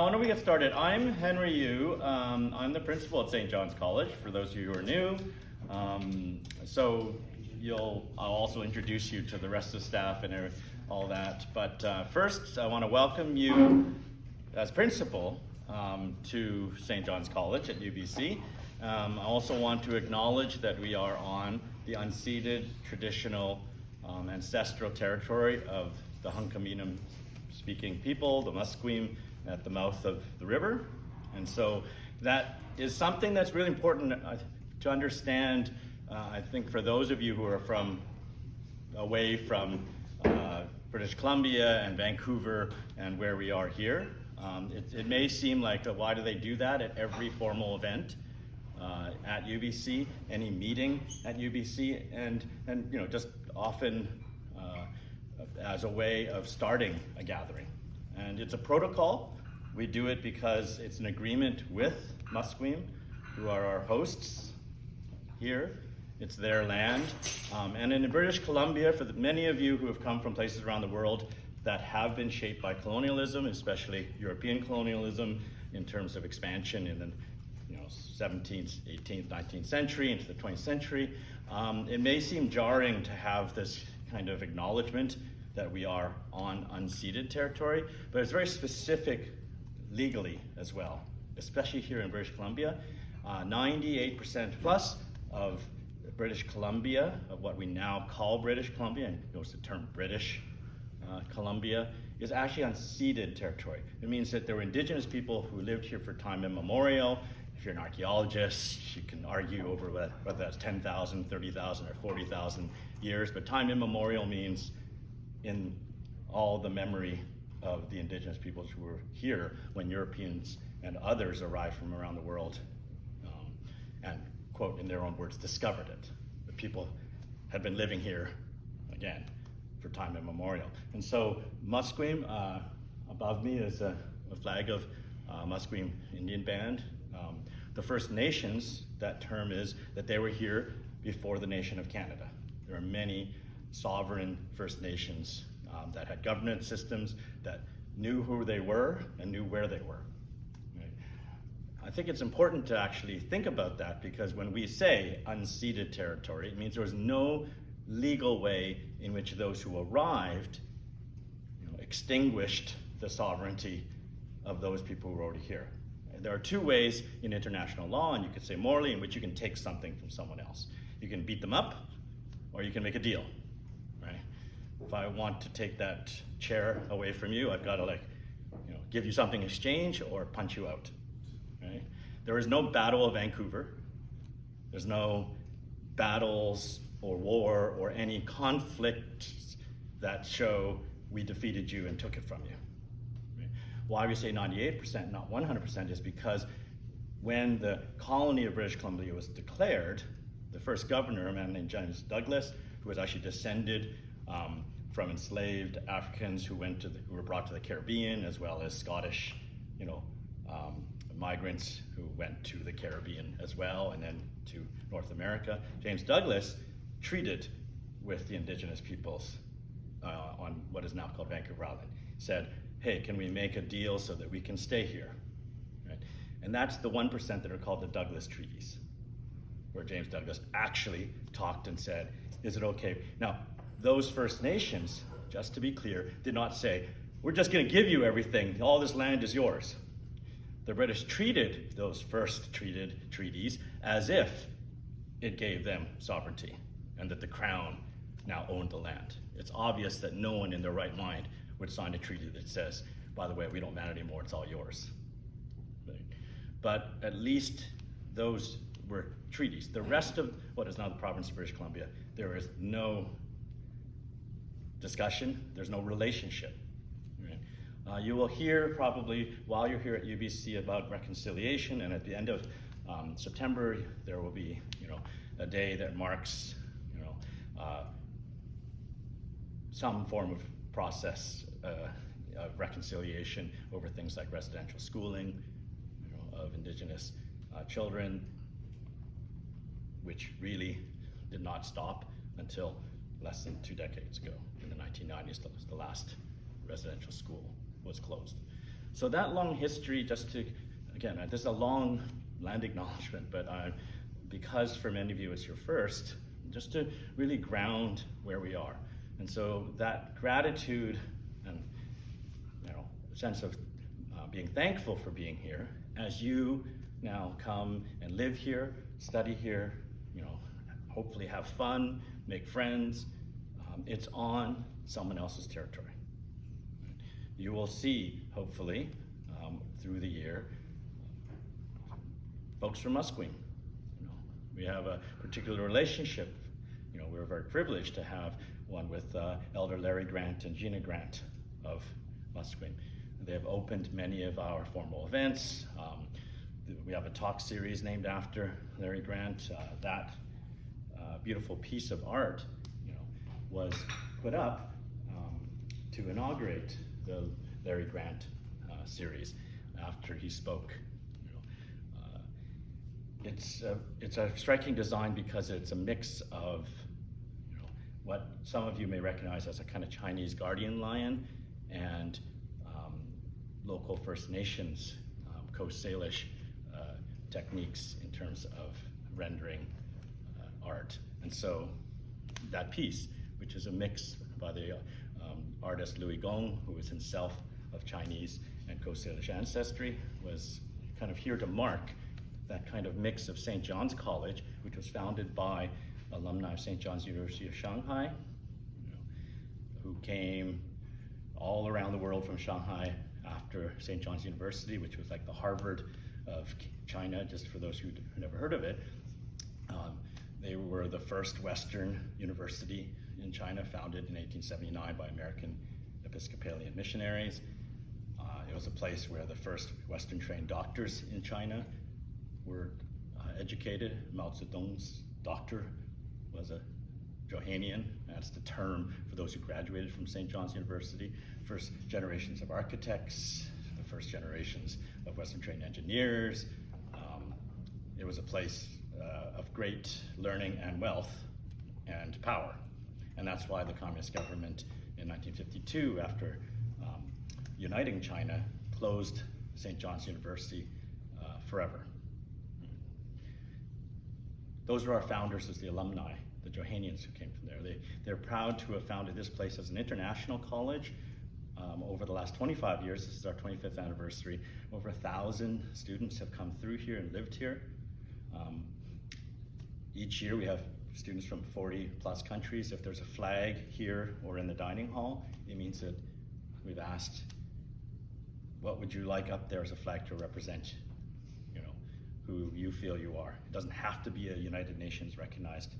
Why don't we get started? I'm Henry Yu. I'm the principal at St. John's College, for those of you who are new. I'll also introduce you to the rest of the staff and all that. But first, I want to welcome you as principal to St. John's College at UBC. I also want to acknowledge that we are on the unceded, traditional, ancestral territory of the Hunkaminam speaking people, the Musqueam, at the mouth of the river. And so that is something that's really important to understand, I think, for those of you who are away from British Columbia and Vancouver and where we are here. It may seem like, why do they do that at every formal event at UBC, any meeting at UBC, and just often as a way of starting a gathering. And it's a protocol. We do it because it's an agreement with Musqueam, who are our hosts here. It's their land. And in British Columbia, for many of you who have come from places around the world that have been shaped by colonialism, especially European colonialism in terms of expansion in the 17th, 18th, 19th century into the 20th century, it may seem jarring to have this kind of acknowledgement that we are on unceded territory, but it's very specific legally as well, especially here in British Columbia. 98% plus of British Columbia, of what we now call British Columbia, and notice the term British Columbia, is actually unceded territory. It means that there were indigenous people who lived here for time immemorial. If you're an archaeologist, you can argue over whether that's 10,000, 30,000, or 40,000 years, but time immemorial means in all the memory of the indigenous peoples who were here when Europeans and others arrived from around the world and, quote, in their own words, discovered it. The people had been living here, again, for time immemorial. And so Musqueam, above me is a flag of Musqueam Indian Band. The First Nations, that term is that they were here before the nation of Canada. There are many sovereign First Nations that had governance systems that knew who they were and knew where they were. Right? I think it's important to actually think about that, because when we say unceded territory, it means there was no legal way in which those who arrived extinguished the sovereignty of those people who were already here. There are two ways in international law, and you could say morally, in which you can take something from someone else. You can beat them up, or you can make a deal. Right? If I want to take that chair away from you, I've got to give you something in exchange or punch you out. Right? There is no Battle of Vancouver. There's no battles or war or any conflicts that show we defeated you and took it from you. Right? Why we say 98%, not 100%, is because when the colony of British Columbia was declared, the first governor, a man named James Douglas, who was actually descended from enslaved Africans who were brought to the Caribbean, as well as Scottish, migrants who went to the Caribbean as well, and then to North America. James Douglas treated with the indigenous peoples on what is now called Vancouver Island. Said, hey, can we make a deal so that we can stay here? Right? And that's the 1% that are called the Douglas Treaties, where James Douglas actually talked and said, is it okay? Now, those First Nations, just to be clear, did not say, we're just going to give you everything, all this land is yours. The British treated those first treaties as if it gave them sovereignty and that the Crown now owned the land. It's obvious that no one in their right mind would sign a treaty that says, by the way, we don't matter anymore, it's all yours. Right? But at least those were treaties. The rest of what is now the province of British Columbia, there is no discussion, there's no relationship. Right? You will hear probably while you're here at UBC about reconciliation, and at the end of September there will be a day that marks some form of process of reconciliation over things like residential schooling of Indigenous children, which really did not stop until less than 2 decades ago. In the 1990s, the last residential school was closed. So that long history, just to, again, this is a long land acknowledgement, but because for many of you it's your first, just to really ground where we are. And so that gratitude and sense of being thankful for being here, as you now come and live here, study here, hopefully have fun, make friends, it's on someone else's territory. You will see, hopefully, through the year, folks from Musqueam. We have a particular relationship. We're very privileged to have one with Elder Larry Grant and Gina Grant of Musqueam. They have opened many of our formal events. We have a talk series named after Larry Grant. That beautiful piece of art, was put up to inaugurate the Larry Grant series after he spoke. It's a striking design because it's a mix of what some of you may recognize as a kind of Chinese guardian lion and local First Nations Coast Salish techniques in terms of rendering art. And so that piece, which is a mix by the artist Louis Gong, who is himself of Chinese and Coast Salish ancestry, was kind of here to mark that kind of mix of St. John's College, which was founded by alumni of St. John's University of Shanghai, who came all around the world from Shanghai after St. John's University, which was like the Harvard of China, just for those who never heard of it. They were the first Western university in China, founded in 1879 by American Episcopalian missionaries. It was a place where the first Western-trained doctors in China were educated. Mao Zedong's doctor was a Johanian. That's the term for those who graduated from St. John's University. First generations of architects, the first generations of Western-trained engineers. It was a place of great learning and wealth and power. And that's why the communist government in 1952, after uniting China, closed St. John's University forever. Those are our founders as the alumni, the Johanians who came from there. They're proud to have founded this place as an international college. Over the last 25 years, this is our 25th anniversary, over 1,000 students have come through here and lived here. Each year we have students from 40 plus countries. If there's a flag here or in the dining hall, it means that we've asked, what would you like up there as a flag to represent, who you feel you are. It doesn't have to be a United Nations recognized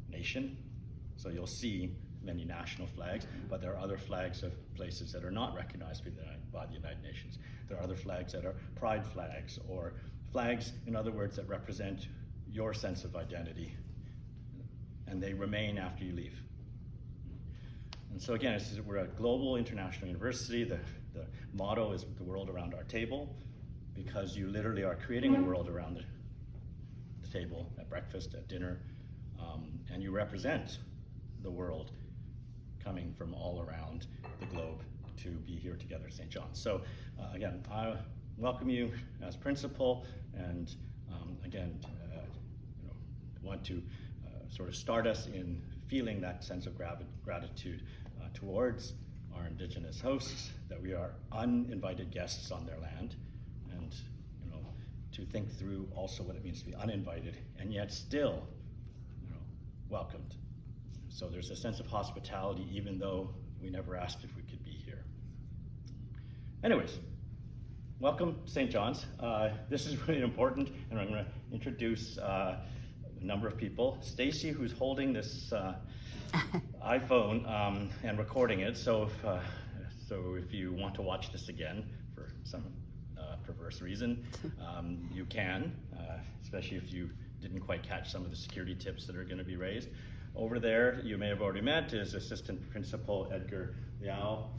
nation. So you'll see many national flags, but there are other flags of places that are not recognized by the United Nations. There are other flags that are pride flags, or flags, in other words, that represent your sense of identity, and they remain after you leave. And so again, we're a global international university. The motto is the world around our table, because you literally are creating a world around the table, at breakfast, at dinner, and you represent the world coming from all around the globe to be here together at St. John's. So again, I welcome you as principal, and again, want to sort of start us in feeling that sense of gratitude towards our Indigenous hosts, that we are uninvited guests on their land, and to think through also what it means to be uninvited and yet still welcomed. So there's a sense of hospitality, even though we never asked if we could be here. Anyways, welcome St. John's. This is really important, and I'm going to introduce a number of people. Stacy, who's holding this iPhone and recording it, so if you want to watch this again for some perverse reason, you can, especially if you didn't quite catch some of the security tips that are going to be raised. Over there, you may have already met, is Assistant Principal Edgar Liao,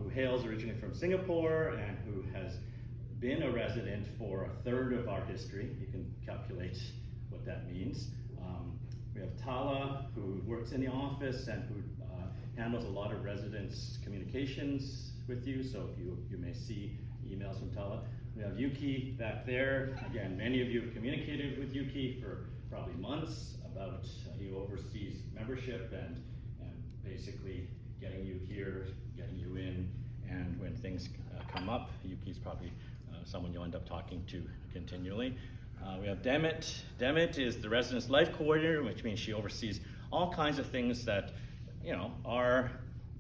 who hails originally from Singapore and who has been a resident for a third of our history. You can calculate what that means. We have Tala, who works in the office and who handles a lot of residents' communications with you. So if you may see emails from Tala. We have Yuki back there. Again, many of you have communicated with Yuki for probably months about he oversees membership and basically getting you here, getting you in, and when things come up, Yuki's probably someone you'll end up talking to continually. We have Demet. Demet is the residence life coordinator, which means she oversees all kinds of things that, you know, are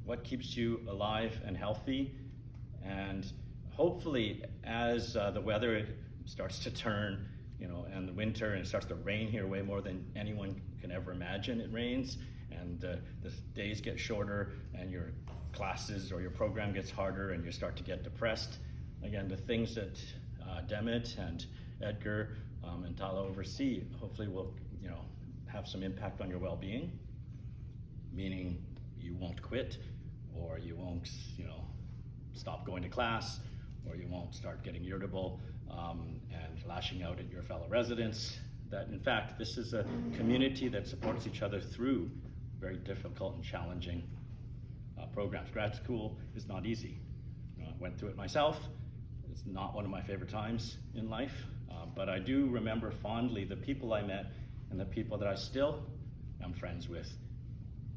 what keeps you alive and healthy. And hopefully, as the weather starts to turn, you know, and the winter, and it starts to rain here way more than anyone can ever imagine it rains, and the days get shorter, and your classes or your program gets harder, and you start to get depressed. Again, the things that Demet and Edgar and Tala oversee hopefully will, you know, have some impact on your well-being, meaning you won't quit, or you won't, you know, stop going to class, or you won't start getting irritable and lashing out at your fellow residents. That in fact, this is a community that supports each other through very difficult and challenging programs. Grad school is not easy. I went through it myself. It's not one of my favorite times in life, but I do remember fondly the people I met and the people that I still am friends with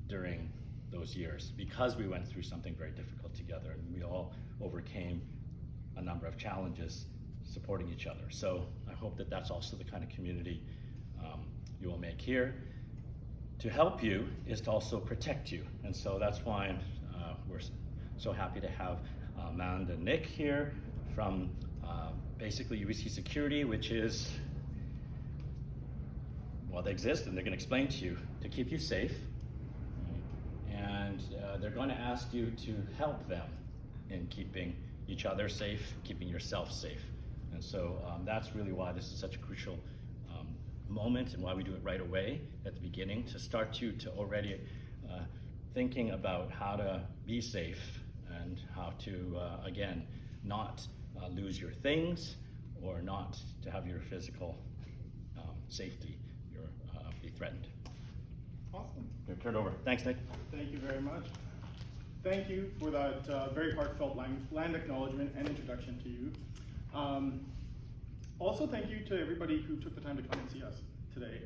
during those years, because we went through something very difficult together, and we all overcame a number of challenges supporting each other. So I hope that that's also the kind of community you will make here. To help you is to also protect you, and so that's why we're so happy to have Amanda and Nick here from basically UBC Security, which is, well, they exist and they're going to explain to you to keep you safe, and they're going to ask you to help them in keeping each other safe, keeping yourself safe. And so that's really why this is such a crucial moment, and why we do it right away at the beginning, to start you to already thinking about how to be safe and how to, again, not lose your things, or not to have your physical safety be threatened. Awesome. Turn it over. Thanks, Nick. Thank you very much. Thank you for that very heartfelt land acknowledgement and introduction to you. Also, thank you to everybody who took the time to come and see us today.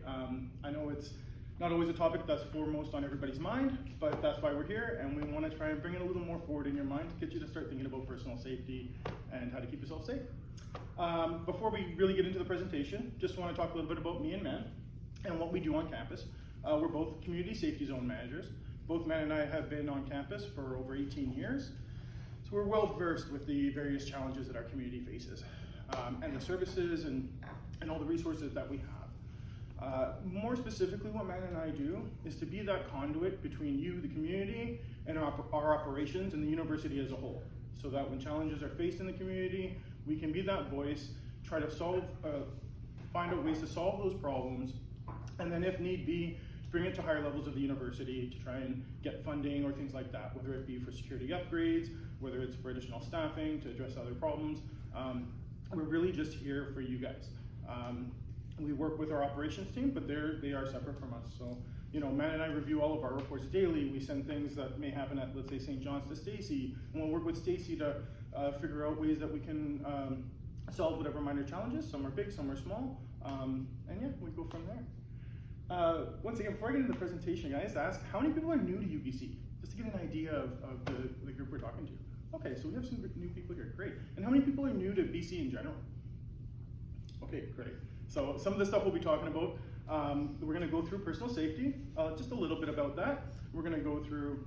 I know it's not always a topic that's foremost on everybody's mind, but that's why we're here, and we want to try and bring it a little more forward in your mind to get you to start thinking about personal safety and how to keep yourself safe. Before we really get into the presentation, just want to talk a little bit about me and Man and what we do on campus. We're both community safety zone managers. Both Man and I have been on campus for over 18 years, so we're well versed with the various challenges that our community faces, and the services and all the resources that we have. More specifically, what Man and I do is to be that conduit between you, the community, and our operations and the university as a whole, so that when challenges are faced in the community, we can be that voice, try to find out ways to solve those problems, and then if need be, bring it to higher levels of the university to try and get funding or things like that, whether it be for security upgrades, whether it's for additional staffing to address other problems. We're really just here for you guys. We work with our operations team, but they are separate from us. So, you know, Man and I review all of our reports daily. We send things that may happen at, let's say, St. John's to Stacy, and we'll work with Stacy to figure out ways that we can solve whatever minor challenges. Some are big, some are small, and yeah, we go from there. Once again, before I get into the presentation, guys, to ask how many people are new to UBC, just to get an idea of the group we're talking to. Okay, so we have some new people here, great. And how many people are new to BC in general? Okay, great. So some of the stuff we'll be talking about, we're gonna go through personal safety, just a little bit about that. We're gonna go through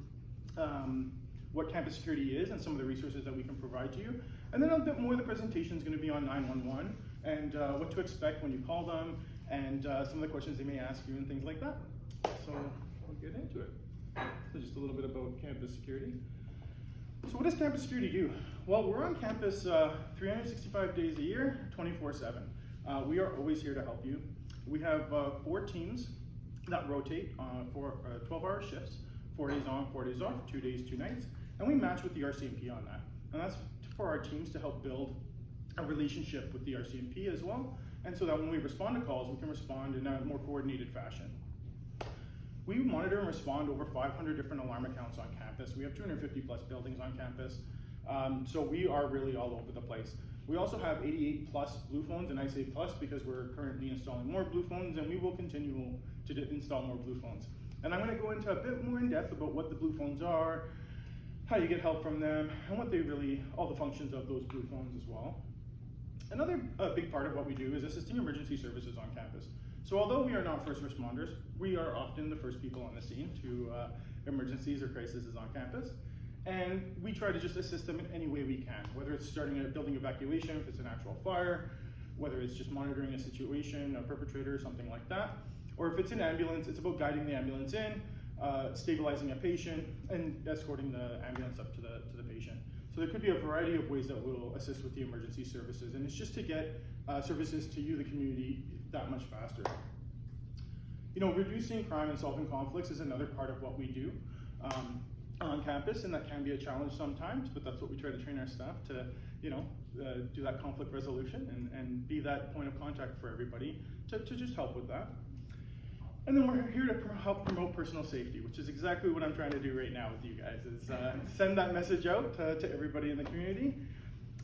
what campus security is and some of the resources that we can provide to you. And then a bit more of the presentation is gonna be on 911 and what to expect when you call them, and some of the questions they may ask you and things like that. So we'll get into it. So just a little bit about campus security. So what does campus security do? Well, we're on campus 365 days a year, 24/7. We are always here to help you. We have 4 teams that rotate for 12-hour shifts, 4 days on, 4 days off, 2 days, 2 nights, and we match with the RCMP on that. And that's for our teams to help build a relationship with the RCMP as well, and so that when we respond to calls, we can respond in a more coordinated fashion. We monitor and respond to over 500 different alarm accounts on campus. We have 250 plus buildings on campus. So we are really all over the place. We also have 88 plus blue phones, and I say plus because we're currently installing more blue phones, and we will continue to install more blue phones. And I'm going to go into a bit more in depth about what the blue phones are, how you get help from them, and what they really, all the functions of those blue phones as well. Another big part of what we do is assisting emergency services on campus. So although we are not first responders, we are often the first people on the scene to emergencies or crises on campus. And we try to just assist them in any way we can, whether it's starting a building evacuation, if it's an actual fire, whether it's just monitoring a situation, a perpetrator, something like that. Or if it's an ambulance, it's about guiding the ambulance in, stabilizing a patient, and escorting the ambulance up to the patient. So there could be a variety of ways that we'll assist with the emergency services, and it's just to get services to you, the community, that much faster. You know, reducing crime and solving conflicts is another part of what we do on campus, and that can be a challenge sometimes, but that's what we try to train our staff to, you know, do that conflict resolution and be that point of contact for everybody to just help with that. And then we're here to help promote personal safety, which is exactly what I'm trying to do right now with you guys, is send that message out to everybody in the community.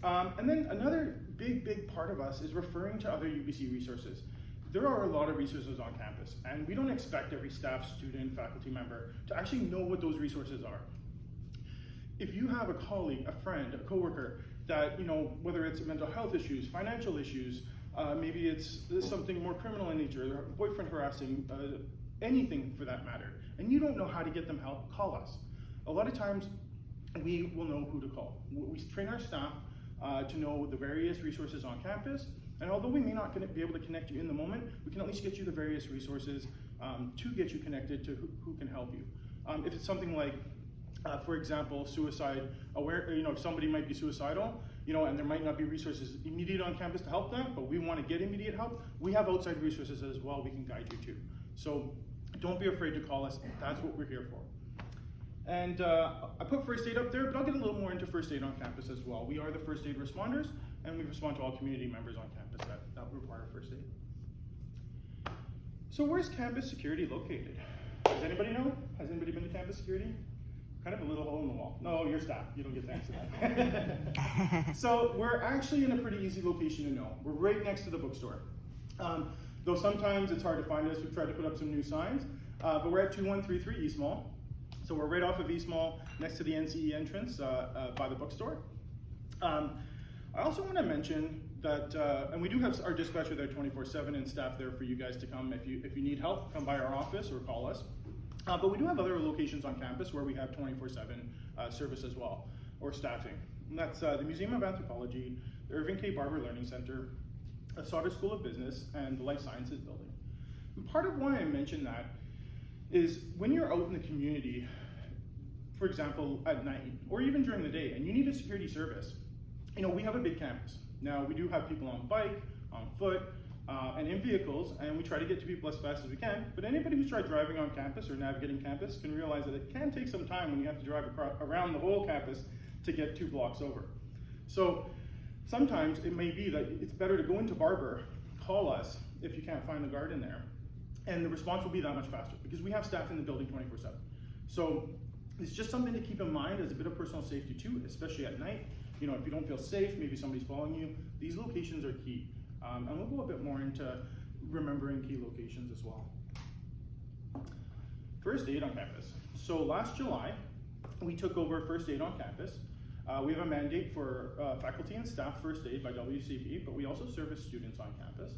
And then another big part of us is referring to other UBC resources. There are a lot of resources on campus, and we don't expect every staff, student, faculty member to actually know what those resources are. If you have a colleague, a friend, a coworker that, you know, whether it's mental health issues, financial issues, maybe it's something more criminal in nature, boyfriend harassing, anything for that matter, and you don't know how to get them help, call us. A lot of times we will know who to call. We train our staff to know the various resources on campus, and although we may not be able to connect you in the moment, we can at least get you the various resources to get you connected to who can help you. If it's something like, for example, suicide aware, you know, if somebody might be suicidal, you know, and there might not be resources immediate on campus to help them, but we want to get immediate help, we have outside resources as well we can guide you to. So don't be afraid to call us, that's what we're here for. And I put first aid up there, but I'll get a little more into first aid on campus as well. We are the first aid responders, and we respond to all community members on campus that require first aid. So where's campus security located? Does anybody know? Has anybody been to campus security? Kind of a little hole in the wall. No, your staff, you don't get thanks for that. So we're actually in a pretty easy location to know. We're right next to the bookstore. Though sometimes it's hard to find us, we've tried to put up some new signs, but we're at 2133 East Mall. So we're right off of East Mall, next to the NCE entrance by the bookstore. I also want to mention that, and we do have our dispatcher there 24/7 and staff there for you guys to come. If you need help, come by our office or call us. But we do have other locations on campus where we have 24/7 service as well, or staffing. And that's the Museum of Anthropology, the Irving K. Barber Learning Center, the Sauder School of Business, and the Life Sciences Building. And part of why I mention that is when you're out in the community, for example, at night, or even during the day, and you need a security service, you know, we have a big campus. Now, we do have people on bike, on foot, and in vehicles, and we try to get to people as fast as we can, but anybody who's tried driving on campus or navigating campus can realize that it can take some time when you have to drive around the whole campus to get 2 blocks over. So sometimes it may be that it's better to go into Barber, call us if you can't find the guard in there, and the response will be that much faster because we have staff in the building 24/7. So it's just something to keep in mind as a bit of personal safety too, especially at night. You know, if you don't feel safe, maybe somebody's following you, these locations are key. And we'll go a bit more into remembering key locations as well. First aid on campus. So last July, we took over first aid on campus. We have a mandate for faculty and staff first aid by WCP, but we also service students on campus.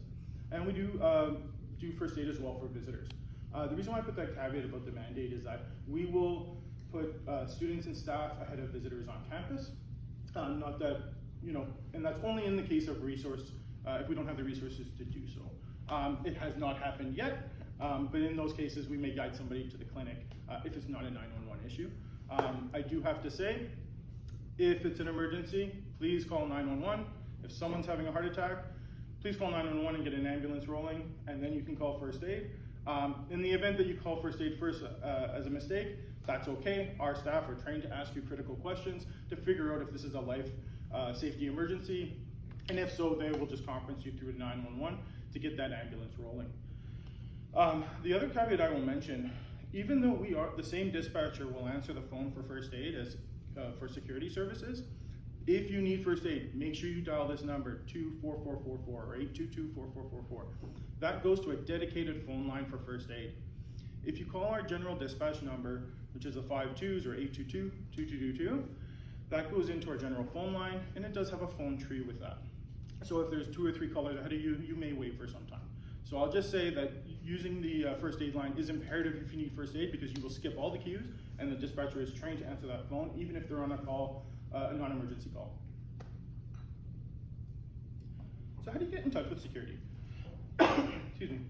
And we do first aid as well for visitors. The reason why I put that caveat about the mandate is that we will put students and staff ahead of visitors on campus. Not that, you know, and that's only in the case of resource, if we don't have the resources to do so. It has not happened yet, but in those cases, we may guide somebody to the clinic if it's not a 911 issue. I do have to say, if it's an emergency, please call 911. If someone's having a heart attack, please call 911 and get an ambulance rolling, and then you can call first aid. In the event that you call first aid first as a mistake, that's okay. Our staff are trained to ask you critical questions to figure out if this is a life safety emergency. And if so, they will just conference you through 911 to get that ambulance rolling. The other caveat I will mention, even though we are the same dispatcher will answer the phone for first aid as for security services, If you need first aid, make sure you dial this number, 24444 or 822-4444. That goes to a dedicated phone line for first aid. If you call our general dispatch number, which is a 52s or 822-2222, that goes into our general phone line, and it does have a phone tree with that. So if there's 2 or 3 callers ahead of you, you may wait for some time. So I'll just say that using the first aid line is imperative if you need first aid, because you will skip all the queues, and the dispatcher is trained to answer that phone, even if they're on a call, a non-emergency call. So how do you get in touch with security? Excuse me.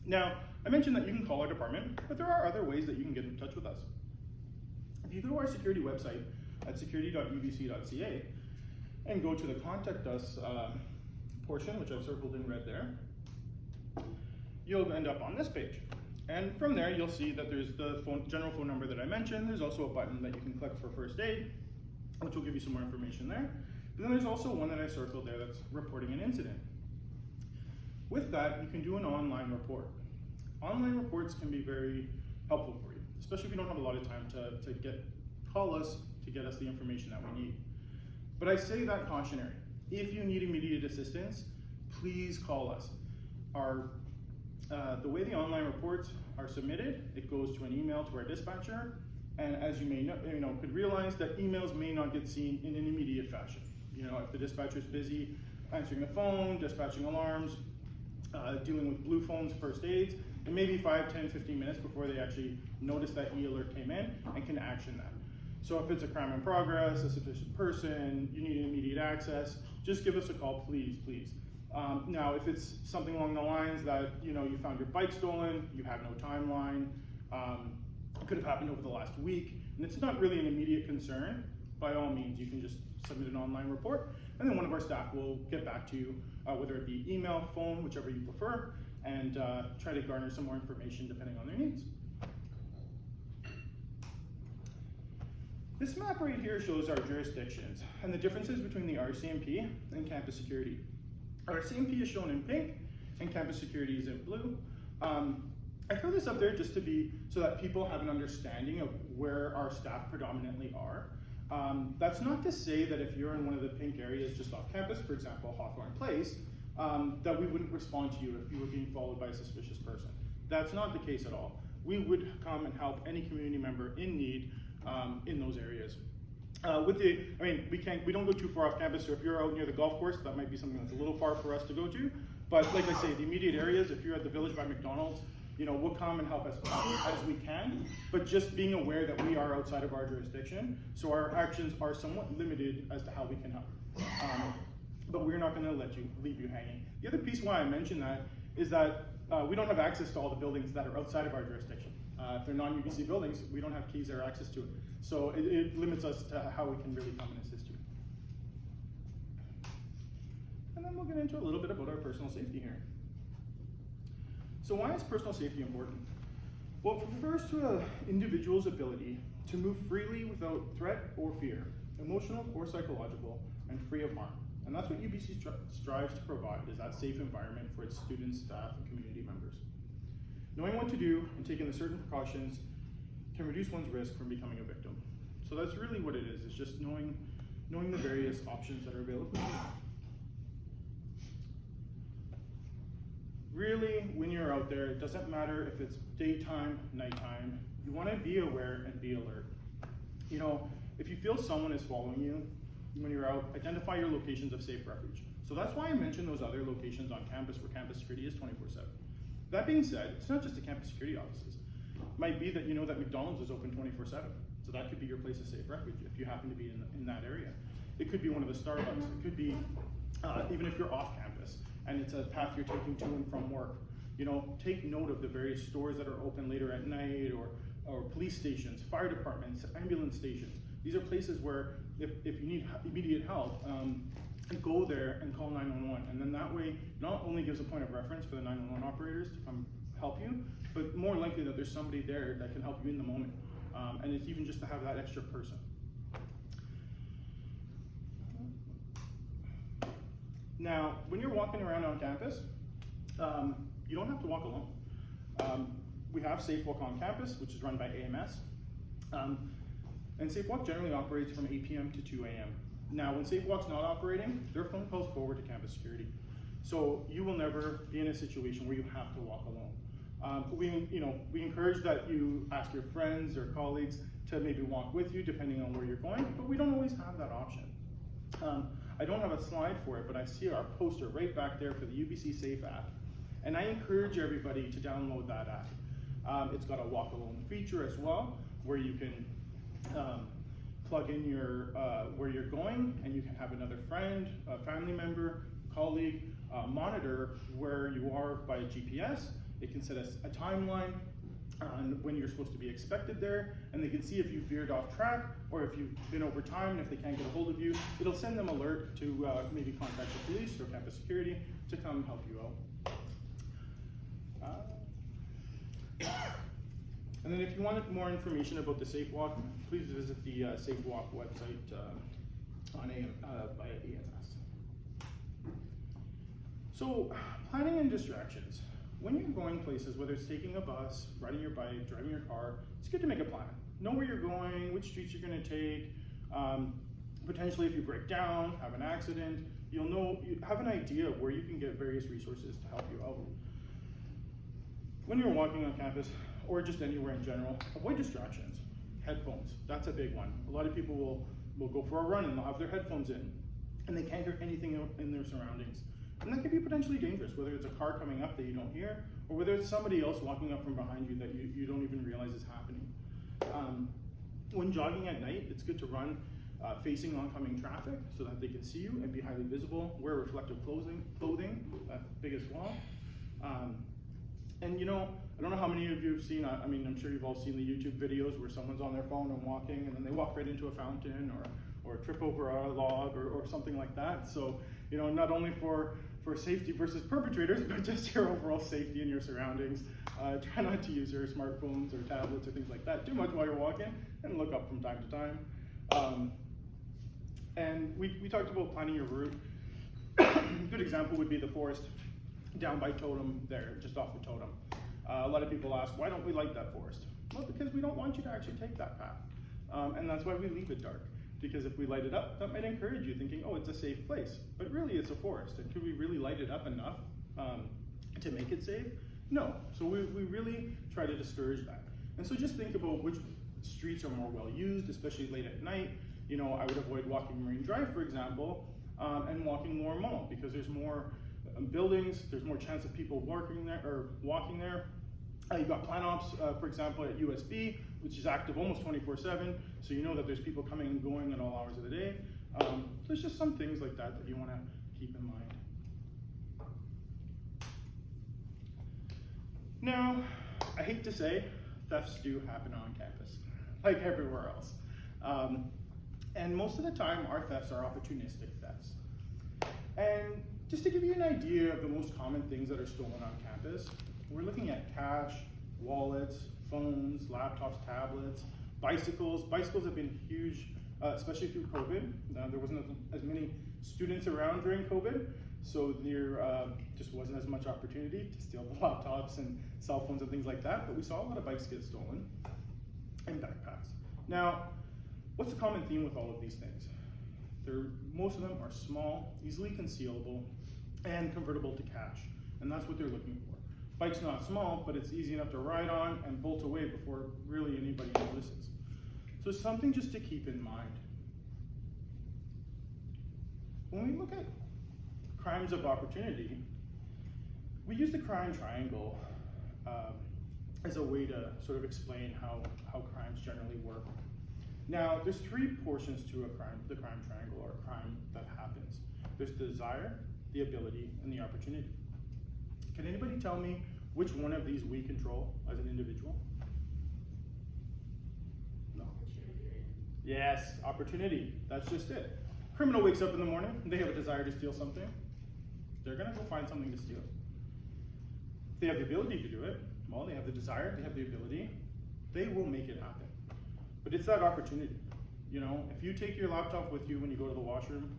Now, I mentioned that you can call our department, but there are other ways that you can get in touch with us. If you go to our security website at security.ubc.ca and go to the Contact Us portion, which I've circled in red there, you'll end up on this page. And from there, you'll see that there's the general phone number that I mentioned. There's also a button that you can click for first aid, which will give you some more information there. But then there's also one that I circled there that's reporting an incident. With that, you can do an online report. Online reports can be very helpful for you, especially if you don't have a lot of time to call us to get us the information that we need. But I say that cautionary. If you need immediate assistance, please call us. The way the online reports are submitted, it goes to an email to our dispatcher, and as you may know, could realize that emails may not get seen in an immediate fashion. If the dispatcher is busy answering the phone, dispatching alarms, dealing with blue phones, first aids, it may be 5, 10, 15 minutes before they actually notice that e-alert came in and can action that. So if it's a crime in progress, a suspicious person, you need immediate access, just give us a call, please. Now, if it's something along the lines that you found your bike stolen, you have no timeline, it could have happened over the last week, and it's not really an immediate concern, by all means, you can just submit an online report, and then one of our staff will get back to you, whether it be email, phone, whichever you prefer, and try to garner some more information depending on their needs. This map right here shows our jurisdictions and the differences between the RCMP and campus security. Our RCMP is shown in pink and campus security is in blue. I throw this up there just so that people have an understanding of where our staff predominantly are. That's not to say that if you're in one of the pink areas just off campus, for example, Hawthorne Place, that we wouldn't respond to you if you were being followed by a suspicious person. That's not the case at all. We would come and help any community member in need in those areas. We don't go too far off campus, so if you're out near the golf course, that might be something that's a little far for us to go to. But like I say, the immediate areas, if you're at the Village by McDonald's, we'll come and help as we can, but just being aware that we are outside of our jurisdiction, so our actions are somewhat limited as to how we can help. But we're not gonna leave you hanging. The other piece why I mention that is that we don't have access to all the buildings that are outside of our jurisdiction. If they're non-UBC buildings, we don't have keys or access to it. So it limits us to how we can really come and assist you. And then we'll get into a little bit about our personal safety here. So why is personal safety important? Well, it refers to an individual's ability to move freely without threat or fear, emotional or psychological, and free of harm. And that's what UBC strives to provide, is that safe environment for its students, staff, and community members. Knowing what to do and taking the certain precautions can reduce one's risk from becoming a victim. So that's really what it is just knowing the various options that are available. Really, when you're out there, it doesn't matter if it's daytime, nighttime, you want to be aware and be alert. If you feel someone is following you when you're out, identify your locations of safe refuge. So that's why I mentioned those other locations on campus where campus security is 24/7. That being said, it's not just the campus security offices. It might be that that McDonald's is open 24/7. So that could be your place of safe refuge if you happen to be in that area. It could be one of the Starbucks. It could be even if you're off campus and it's a path you're taking to and from work. Take note of the various stores that are open later at night, or police stations, fire departments, ambulance stations. These are places where if you need immediate help, go there and call 911. And then that way, not only gives a point of reference for the 911 operators to come help you, but more likely that there's somebody there that can help you in the moment. And it's even just to have that extra person. Now, when you're walking around on campus, you don't have to walk alone. We have Safe Walk on campus, which is run by AMS. And Safe Walk generally operates from 8 p.m. to 2 a.m. Now, when SafeWalk's not operating, their phone calls forward to Campus Security. So you will never be in a situation where you have to walk alone. We encourage that you ask your friends or colleagues to maybe walk with you depending on where you're going, but we don't always have that option. I don't have a slide for it, but I see our poster right back there for the UBC Safe app. And I encourage everybody to download that app. It's got a walk alone feature as well, where you can plug in your where you're going, and you can have another friend, a family member, colleague monitor where you are by GPS. It can set a timeline on when you're supposed to be expected there, and they can see if you veered off track or if you've been over time, and if they can't get a hold of you, it'll send them alert to maybe contact the police or Campus Security to come help you out. And then if you wanted more information about the SafeWalk, please visit the SafeWalk website via EMS. So, planning and distractions. When you're going places, whether it's taking a bus, riding your bike, driving your car, it's good to make a plan. Know where you're going, which streets you're gonna take. Potentially if you break down, have an accident, you have an idea of where you can get various resources to help you out. When you're walking on campus, or just anywhere in general, avoid distractions. Headphones, that's a big one. A lot of people will go for a run and they'll have their headphones in, and they can't hear anything in their surroundings. And that can be potentially dangerous, whether it's a car coming up that you don't hear, or whether it's somebody else walking up from behind you that you don't even realize is happening. When jogging at night, it's good to run facing oncoming traffic so that they can see you and be highly visible. Wear reflective clothing, that's big as well. And I don't know how many of you have seen, I'm sure you've all seen the YouTube videos where someone's on their phone and walking, and then they walk right into a fountain or trip over a log or something like that. So, not only for safety versus perpetrators, but just your overall safety in your surroundings. Try not to use your smartphones or tablets or things like that too much while you're walking, and look up from time to time. And we talked about planning your route. A good example would be the forest down by Totem there, just off the Totem. A lot of people ask, why don't we light that forest? Well, because we don't want you to actually take that path. And that's why we leave it dark. Because if we light it up, that might encourage you thinking, oh, it's a safe place. But really, it's a forest. And could we really light it up enough to make it safe? No. So we really try to discourage that. And so just think about which streets are more well used, especially late at night. I would avoid walking Marine Drive, for example, and walking Lower Mall, because there's more buildings, there's more chance of people walking there. You've got plan ops, for example, at USB, which is active almost 24/7, so you know that there's people coming and going at all hours of the day. There's just some things like that you want to keep in mind. Now, I hate to say, thefts do happen on campus, like everywhere else. And most of the time, our thefts are opportunistic thefts. And just to give you an idea of the most common things that are stolen on campus, we're looking at cash, wallets, phones, laptops, tablets, bicycles. Bicycles have been huge, especially through COVID. There wasn't as many students around during COVID, so there just wasn't as much opportunity to steal the laptops and cell phones and things like that, but we saw a lot of bikes get stolen, and backpacks. Now, what's the common theme with all of these things? Most of them are small, easily concealable, and convertible to cash, and that's what they're looking for. Bike's not small, but it's easy enough to ride on and bolt away before really anybody notices. So something just to keep in mind. When we look at crimes of opportunity, we use the crime triangle as a way to sort of explain how crimes generally work. Now, there's three portions to the crime triangle, or a crime that happens. There's the desire, the ability, and the opportunity. Can anybody tell me which one of these we control as an individual? No. Yes, opportunity. That's just it. Criminal wakes up in the morning, they have a desire to steal something. They're gonna go find something to steal. If they have the ability to do it, well, they have the desire, they have the ability, they will make it happen. But it's that opportunity. If you take your laptop with you when you go to the washroom,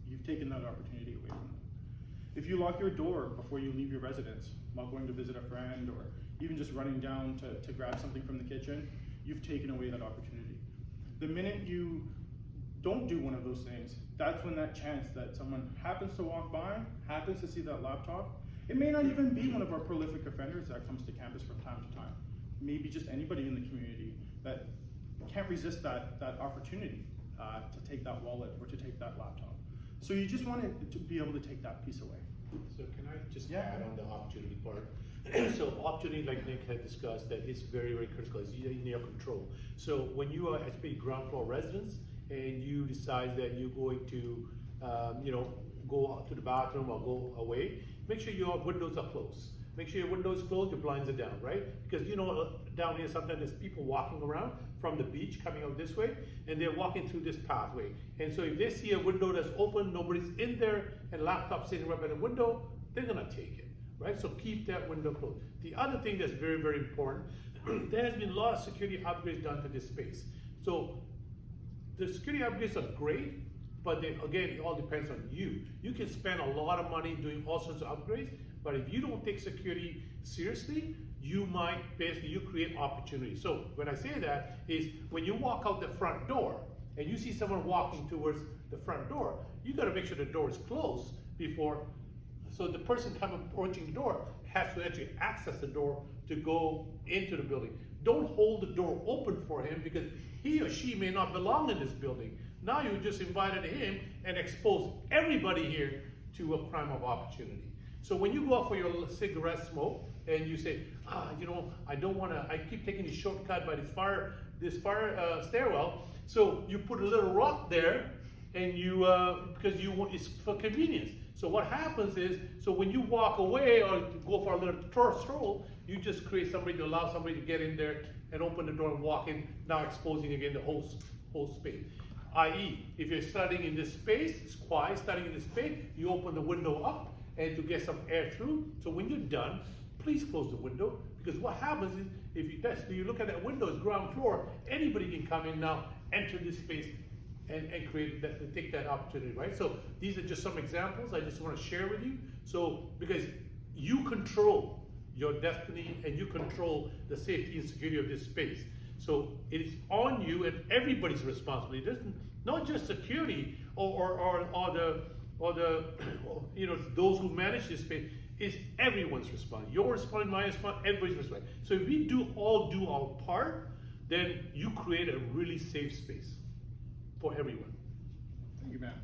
you've taken that opportunity away from them. If you lock your door before you leave your residence, while going to visit a friend, or even just running down to grab something from the kitchen, you've taken away that opportunity. The minute you don't do one of those things, that's when that chance that someone happens to walk by, happens to see that laptop, it may not even be one of our prolific offenders that comes to campus from time to time. Maybe just anybody in the community that can't resist that opportunity to take that wallet or to take that laptop. So you just want to be able to take that piece away. So can I just add on the opportunity part? So opportunity, like Nick had discussed, that is very, very critical. It's in your control. So when you are as ground floor residents and you decide that you're going to, go out to the bathroom or go away, make sure your windows are closed. Make sure your windows closed, your blinds are down, right? Because down here sometimes there's people walking around from the beach coming out this way, and they're walking through this pathway. And so if they see a window that's open, nobody's in there, and laptop sitting right by the window, they're gonna take it, right? So keep that window closed. The other thing that's very, very important, there has been a lot of security upgrades done to this space. So the security upgrades are great, but again, it all depends on you. You can spend a lot of money doing all sorts of upgrades, but if you don't take security seriously, you might basically create opportunity. So when I say that is when you walk out the front door and you see someone walking towards the front door, you got to make sure the door is closed before. So the person approaching the door has to actually access the door to go into the building. Don't hold the door open for him because he or she may not belong in this building. Now you just invited him and exposed everybody here to a crime of opportunity. So when you go out for your cigarette smoke and you say, I don't want to, I keep taking the shortcut by this fire stairwell. So you put a little rock there and because it's for convenience. So what happens is, so when you walk away or go for a little stroll, you just create somebody to allow somebody to get in there and open the door and walk in, now exposing again the whole space. I.e., if you're studying in this space, it's quiet, studying in this space, you open the window up and to get some air through. So when you're done, please close the window, because what happens is, if you look at that window, it's ground floor, anybody can come in now, enter this space, and create that, take that opportunity, right? So these are just some examples I just want to share with you. So because you control your destiny and you control the safety and security of this space. So it's on you and everybody's responsibility. It isn't not just security or those who manage this space. It's everyone's responsibility. Your responsibility, my responsibility, everybody's responsibility. So if we all do our part, then you create a really safe space for everyone. Thank you, Matt.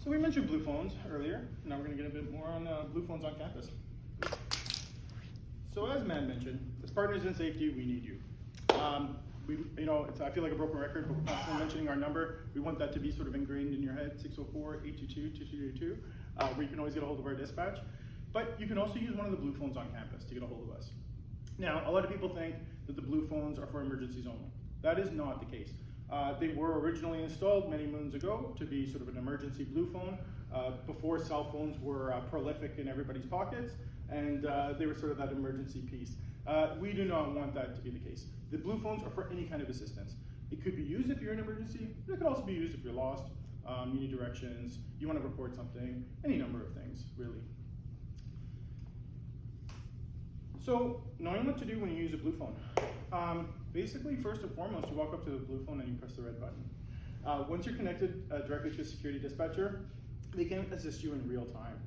So we mentioned blue phones earlier. Now we're going to get a bit more on blue phones on campus. So as Matt mentioned, as partners in safety, we need you. I feel like a broken record, but we're constantly mentioning our number. We want that to be sort of ingrained in your head, 604-822-2222, where you can always get a hold of our dispatch. But you can also use one of the blue phones on campus to get a hold of us. Now, a lot of people think that the blue phones are for emergencies only. That is not the case. They were originally installed many moons ago to be sort of an emergency blue phone before cell phones were prolific in everybody's pockets, and they were sort of that emergency piece. We do not want that to be the case. The blue phones are for any kind of assistance. It could be used if you're in an emergency, but it could also be used if you're lost, you need directions, you want to report something, any number of things, really. So, knowing what to do when you use a blue phone. Basically, first and foremost, you walk up to the blue phone and you press the red button. Once you're connected directly to a security dispatcher, they can assist you in real time.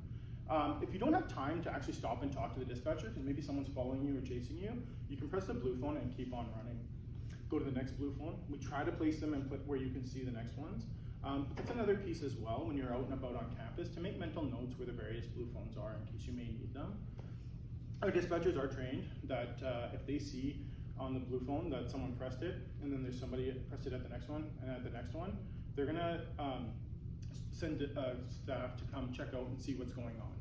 If you don't have time to actually stop and talk to the dispatcher, because maybe someone's following you or chasing you, you can press the blue phone and keep on running. Go to the next blue phone. We try to place them and put where you can see the next ones. That's another piece as well when you're out and about on campus, to make mental notes where the various blue phones are in case you may need them. Our dispatchers are trained that if they see on the blue phone that someone pressed it, and then there's somebody pressed it at the next one, and at the next one, they're gonna send staff to come check out and see what's going on.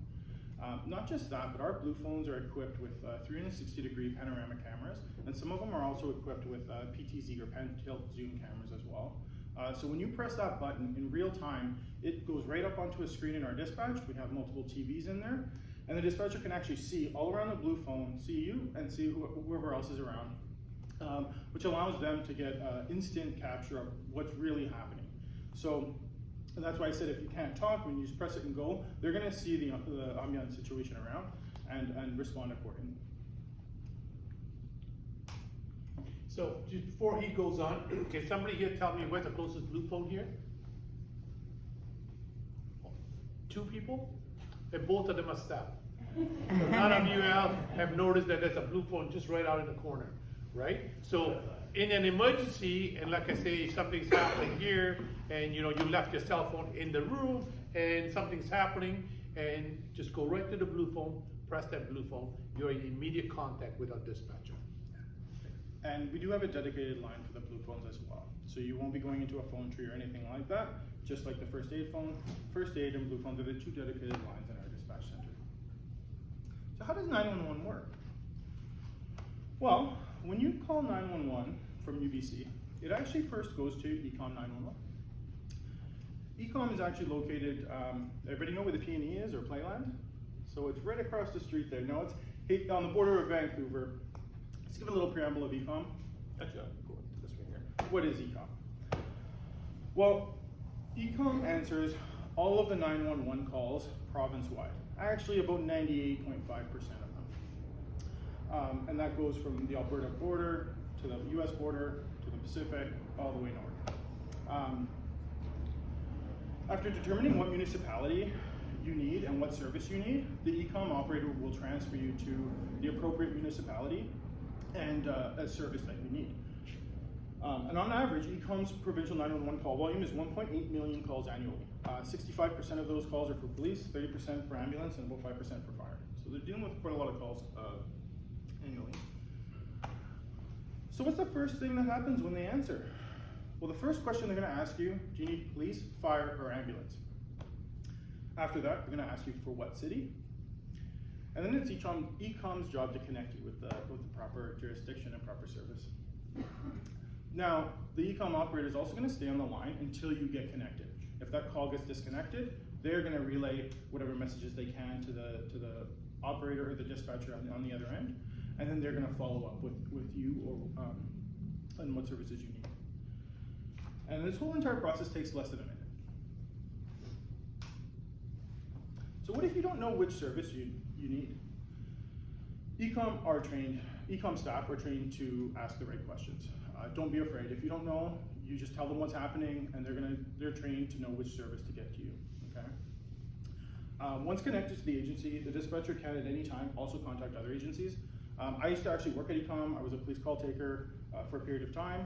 Not just that, but our blue phones are equipped with 360-degree panoramic cameras, and some of them are also equipped with PTZ or pan tilt zoom cameras as well. So when you press that button in real time, it goes right up onto a screen in our dispatch. We have multiple TVs in there, and the dispatcher can actually see all around the blue phone, see you, and see whoever else is around, which allows them to get instant capture of what's really happening. So and that's why I said if you can't talk, when you just press it and go, they're gonna see the ambient situation around and respond accordingly. So just before he goes on, can somebody here tell me where's the closest blue phone here? 2 people? And both of them are staff. So none of you have noticed that there's a blue phone just right out in the corner, right? So in an emergency, and like I say, if something's happening here, and you left your cell phone in the room, and something's happening, and just go right to the blue phone, press that blue phone, you're in immediate contact with our dispatcher. And we do have a dedicated line for the blue phones as well. So you won't be going into a phone tree or anything like that. Just like the first aid phone, first aid and blue phones are the 2 dedicated lines in our dispatch center. So how does 911 work? Well, when you call 911 from UBC, it actually first goes to Ecom 911. Ecom is actually located, everybody know where the P&E is, or Playland? So it's right across the street there. Now it's on the border of Vancouver. Let's give a little preamble of Ecom. Actually, I'll go this way here. What is Ecom? Well, Ecom answers all of the 911 calls province-wide. Actually, about 98.5% of them. And that goes from the Alberta border to the US border to the Pacific, all the way north. After determining what municipality you need and what service you need, the Ecom operator will transfer you to the appropriate municipality and a service that you need. And on average, Ecom's provincial 911 call volume is 1.8 million calls annually. 65% of those calls are for police, 30% for ambulance, and about 5% for fire. So they're dealing with quite a lot of calls annually. So what's the first thing that happens when they answer? Well, the first question they're going to ask you, do you need police, fire, or ambulance? After that, they're going to ask you for what city? And then it's Ecom's job to connect you with the proper jurisdiction and proper service. Now, the Ecom operator is also going to stay on the line until you get connected. If that call gets disconnected, they're going to relay whatever messages they can to the operator or the dispatcher on the other end, and then they're going to follow up with you or on what services you need. And this whole entire process takes less than a minute. So what if you don't know which service you need? Ecom staff are trained to ask the right questions. Don't be afraid. If you don't know, you just tell them what's happening, and they're trained to know which service to get to you. Okay. Once connected to the agency, the dispatcher can at any time also contact other agencies. I used to actually work at Ecom. I was a police call taker for a period of time.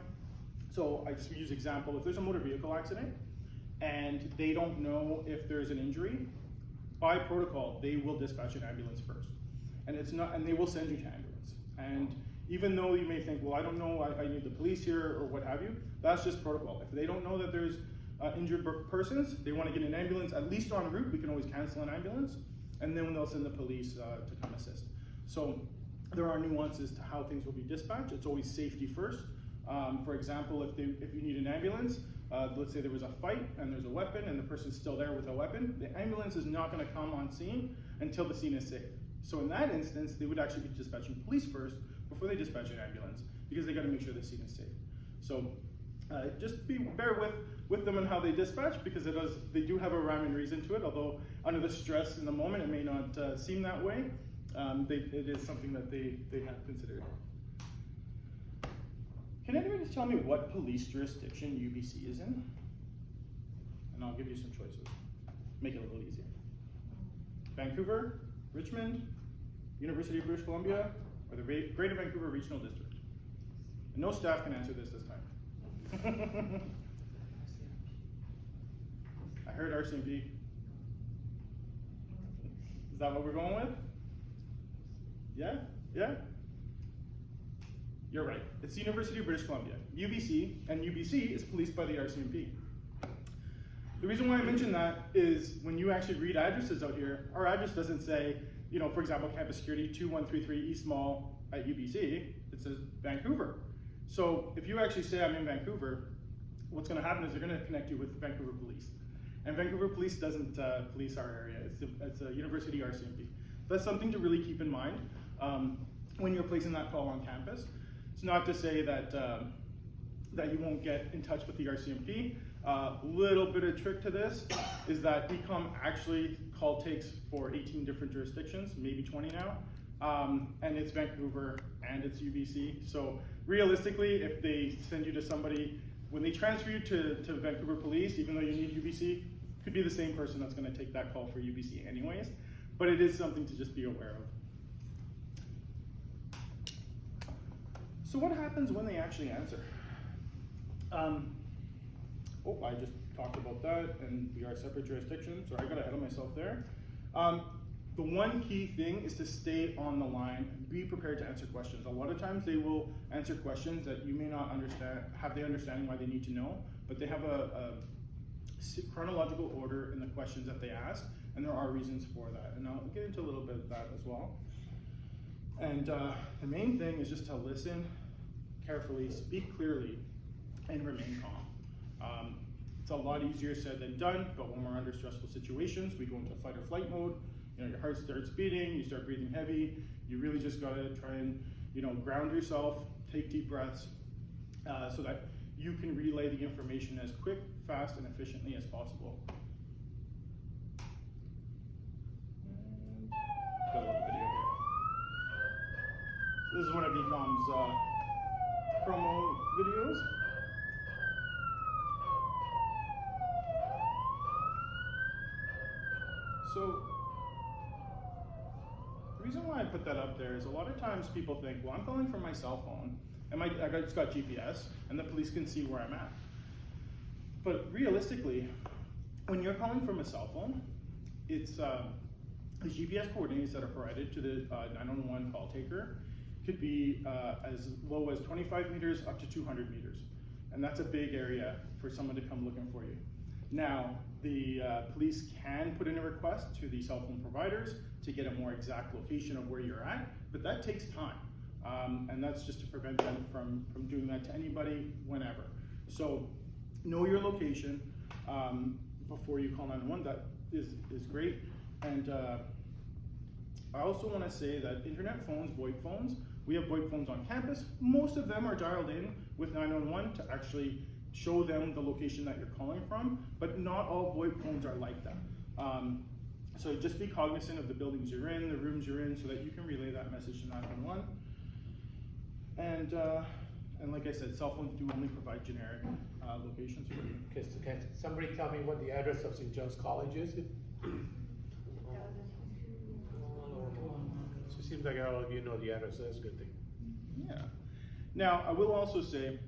So I just use example, if there's a motor vehicle accident and they don't know if there's an injury, by protocol, they will dispatch an ambulance first. And they will send you to ambulance. And even though you may think, well, I don't know, I need the police here or what have you, that's just protocol. If they don't know that there's injured persons, they want to get an ambulance, at least en route, we can always cancel an ambulance, and then they'll send the police to come assist. So there are nuances to how things will be dispatched. It's always safety first. For example, if you need an ambulance, let's say there was a fight and there's a weapon and the person's still there with a weapon, the ambulance is not going to come on scene until the scene is safe. So in that instance, they would actually be dispatching police first before they dispatch an ambulance, because they got to make sure the scene is safe. So just bear with them on how they dispatch, because they do have a rhyme and reason to it, although under the stress in the moment it may not seem that way. It is something that they have considered. Can anybody just tell me what police jurisdiction UBC is in? And I'll give you some choices. Make it a little easier. Vancouver, Richmond, University of British Columbia, or the Greater Vancouver Regional District? And no staff can answer this time. I heard RCMP. Is that what we're going with? Yeah? Yeah? You're right. It's the University of British Columbia, UBC, and UBC is policed by the RCMP. The reason why I mention that is when you actually read addresses out here, our address doesn't say, for example, Campus Security 2133 East Mall at UBC, it says Vancouver. So if you actually say I'm in Vancouver, what's going to happen is they're going to connect you with Vancouver Police. And Vancouver Police doesn't police our area, it's a University RCMP. That's something to really keep in mind when you're placing that call on campus. It's not to say that that you won't get in touch with the RCMP. Little bit of trick to this is that Ecom actually call takes for 18 different jurisdictions, maybe 20 now. and it's Vancouver and it's UBC. So realistically, if they send you to somebody, when they transfer you to Vancouver Police, even though you need UBC, could be the same person that's going to take that call for UBC anyways. But it is something to just be aware of. So what happens when they actually answer? Oh, I just talked about that, and we are a separate jurisdiction, so I got ahead of myself there. The one key thing is to stay on the line and be prepared to answer questions. A lot of times they will answer questions that you may not have the understanding why they need to know, but they have a chronological order in the questions that they ask, and there are reasons for that. And I'll get into a little bit of that as well. And the main thing is just to listen carefully, speak clearly, and remain calm. It's a lot easier said than done, but when we're under stressful situations, we go into fight or flight mode. You know, your heart starts beating, you start breathing heavy. You really just gotta try and, you know, ground yourself, take deep breaths, so that you can relay the information as quick, fast, and efficiently as possible. And got a little video here. This is one of ECOM's promo videos. So the reason why I put that up there is a lot of times people think, well, I'm calling from my cell phone, and it's got GPS, and the police can see where I'm at. But realistically, when you're calling from a cell phone, it's the GPS coordinates that are provided to the 911 call taker could be as low as 25 meters up to 200 meters. And that's a big area for someone to come looking for you. Now, the police can put in a request to the cell phone providers to get a more exact location of where you're at, but that takes time. And that's just to prevent them from doing that to anybody whenever. So know your location before you call 911. That is great. And I also want to say that internet phones, VoIP phones, we have VoIP phones on campus. Most of them are dialed in with 911 to actually show them the location that you're calling from, but not all VoIP phones are like that. So just be cognizant of the buildings you're in, the rooms you're in, so that you can relay that message to 911. And like I said, cell phones do only provide generic locations for you. Can somebody tell me what the address of St. John's College is? So it seems like all of you know the address, so that's a good thing. Yeah. Now, I will also say,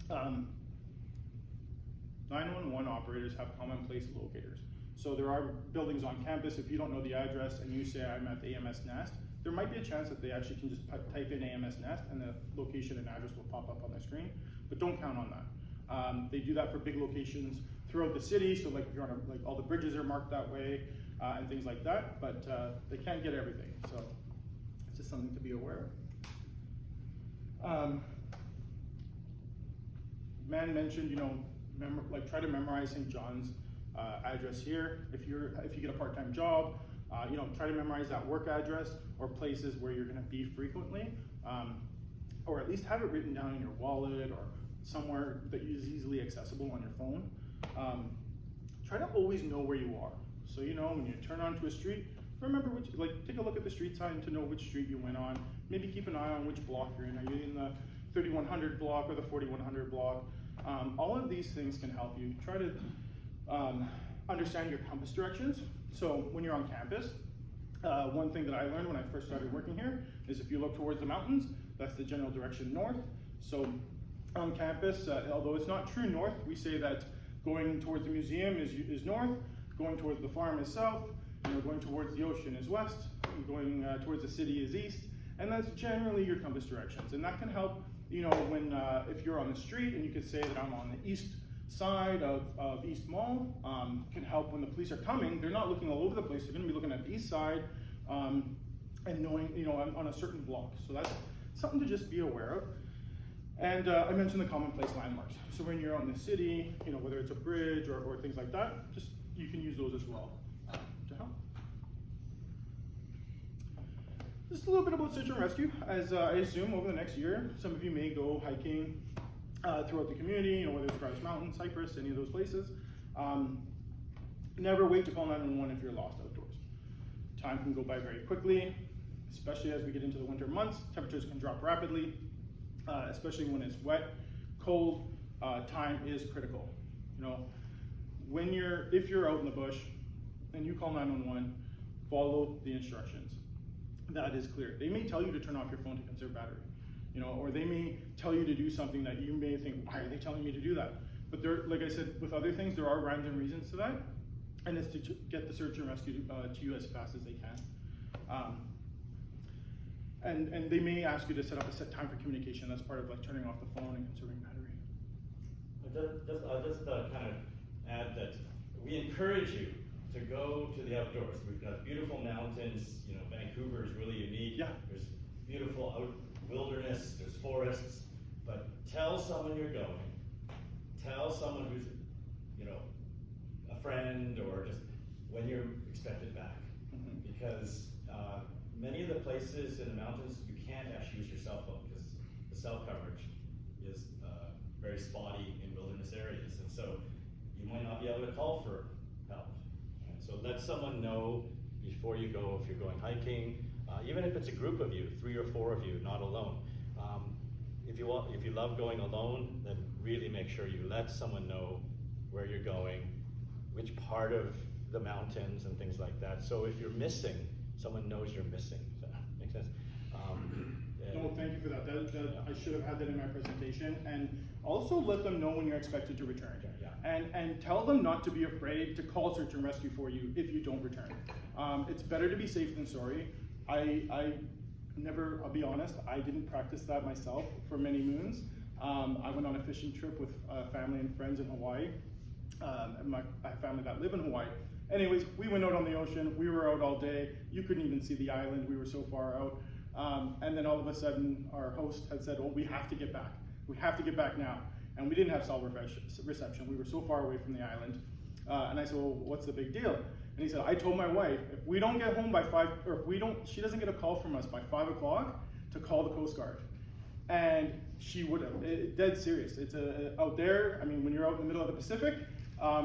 911 operators have commonplace locators. So there are buildings on campus. If you don't know the address and you say I'm at the AMS Nest, there might be a chance that they actually can just type in AMS Nest and the location and address will pop up on the screen, but don't count on that. They do that for big locations throughout the city, so like if you're on like all the bridges are marked that way and things like that, but they can't get everything, so it's just something to be aware of. Man mentioned, you know, try to memorize St. John's address here. If you get a part-time job, you know, try to memorize that work address or places where you're going to be frequently, or at least have it written down in your wallet or somewhere that is easily accessible on your phone. Try to always know where you are. So you know when you turn onto a street, remember take a look at the street sign to know which street you went on. Maybe keep an eye on which block you're in. Are you in the 3100 block or the 4100 block? All of these things can help you. Try to understand your compass directions. So when you're on campus, one thing that I learned when I first started working here is if you look towards the mountains, that's the general direction north. So on campus, although it's not true north, we say that going towards the museum is north, going towards the farm is south, going towards the ocean is west, and going towards the city is east, and that's generally your compass directions. And that can help, when if you're on the street and you could say that I'm on the east side of East Mall, can help when the police are coming. They're not looking all over the place. They're going to be looking at the east side and knowing, on a certain block. So that's something to just be aware of. And I mentioned the commonplace landmarks. So when you're on the city, whether it's a bridge or things like that, you can use those as well to help. Just a little bit about search and rescue. As I assume over the next year, some of you may go hiking throughout the community, whether it's Grouse Mountain, Cypress, any of those places. Never wait to call 911 if you're lost outdoors. Time can go by very quickly. especially as we get into the winter months. Temperatures can drop rapidly, especially when it's wet, cold. Time is critical. You know, if you're out in the bush and you call 911, follow the instructions. That is clear. They may tell you to turn off your phone to conserve battery, you know, or they may tell you to do something that you may think, why are they telling me to do that? But there, like I said, with other things, there are rhymes and reasons to that, and it's to get the search and rescue to you as fast as they can. And they may ask you to set up a set time for communication. That's part of like turning off the phone and conserving battery. I'll just kind of add that we encourage you to go to the outdoors. We've got beautiful mountains. You know, Vancouver is really unique. Yeah. There's beautiful wilderness. There's forests. But tell someone you're going. Tell someone who's, you know, a friend or just when you're expected back. Mm-hmm. Because many of the places in the mountains you can't actually use your cell phone because the cell coverage is very spotty in wilderness areas, and so you might not be able to call for help. And so let someone know before you go if you're going hiking, even if it's a group of you, 3 or 4 of you, not alone. If you love going alone, then really make sure you let someone know where you're going, which part of the mountains and things like that. So if you're missing, someone knows you're missing. Does that make sense? No, thank you for that. I should have had that in my presentation. And also let them know when you're expected to return. Yeah. And tell them not to be afraid to call search and rescue for you if you don't return. It's better to be safe than sorry. I'll be honest, I didn't practice that myself for many moons. I went on a fishing trip with family and friends in Hawaii. I have family that live in Hawaii. Anyways, we went out on the ocean. We were out all day. You couldn't even see the island. We were so far out. And then all of a sudden, our host had said, "Oh, we have to get back. We have to get back now." And we didn't have cell reception. We were so far away from the island. And I said, "Well, what's the big deal?" And he said, "I told my wife, if we don't get home by 5, or if she doesn't get a call from us by 5 o'clock, to call the Coast Guard." And she would have. Dead serious. It's out there. I mean, when you're out in the middle of the Pacific,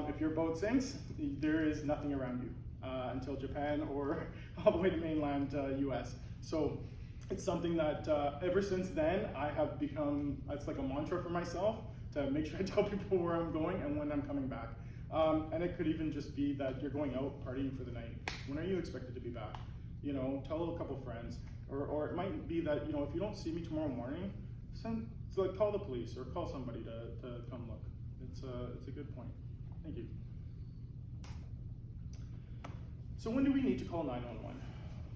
if your boat sinks, there is nothing around you until Japan or all the way to mainland US. So it's something that ever since then I have become, it's like a mantra for myself to make sure I tell people where I'm going and when I'm coming back. And it could even just be that you're going out partying for the night. When are you expected to be back? You know, tell a couple friends. Or it might be that, you know, if you don't see me tomorrow morning, call the police or call somebody to come look. It's a good point. Thank you. So when do we need to call 911?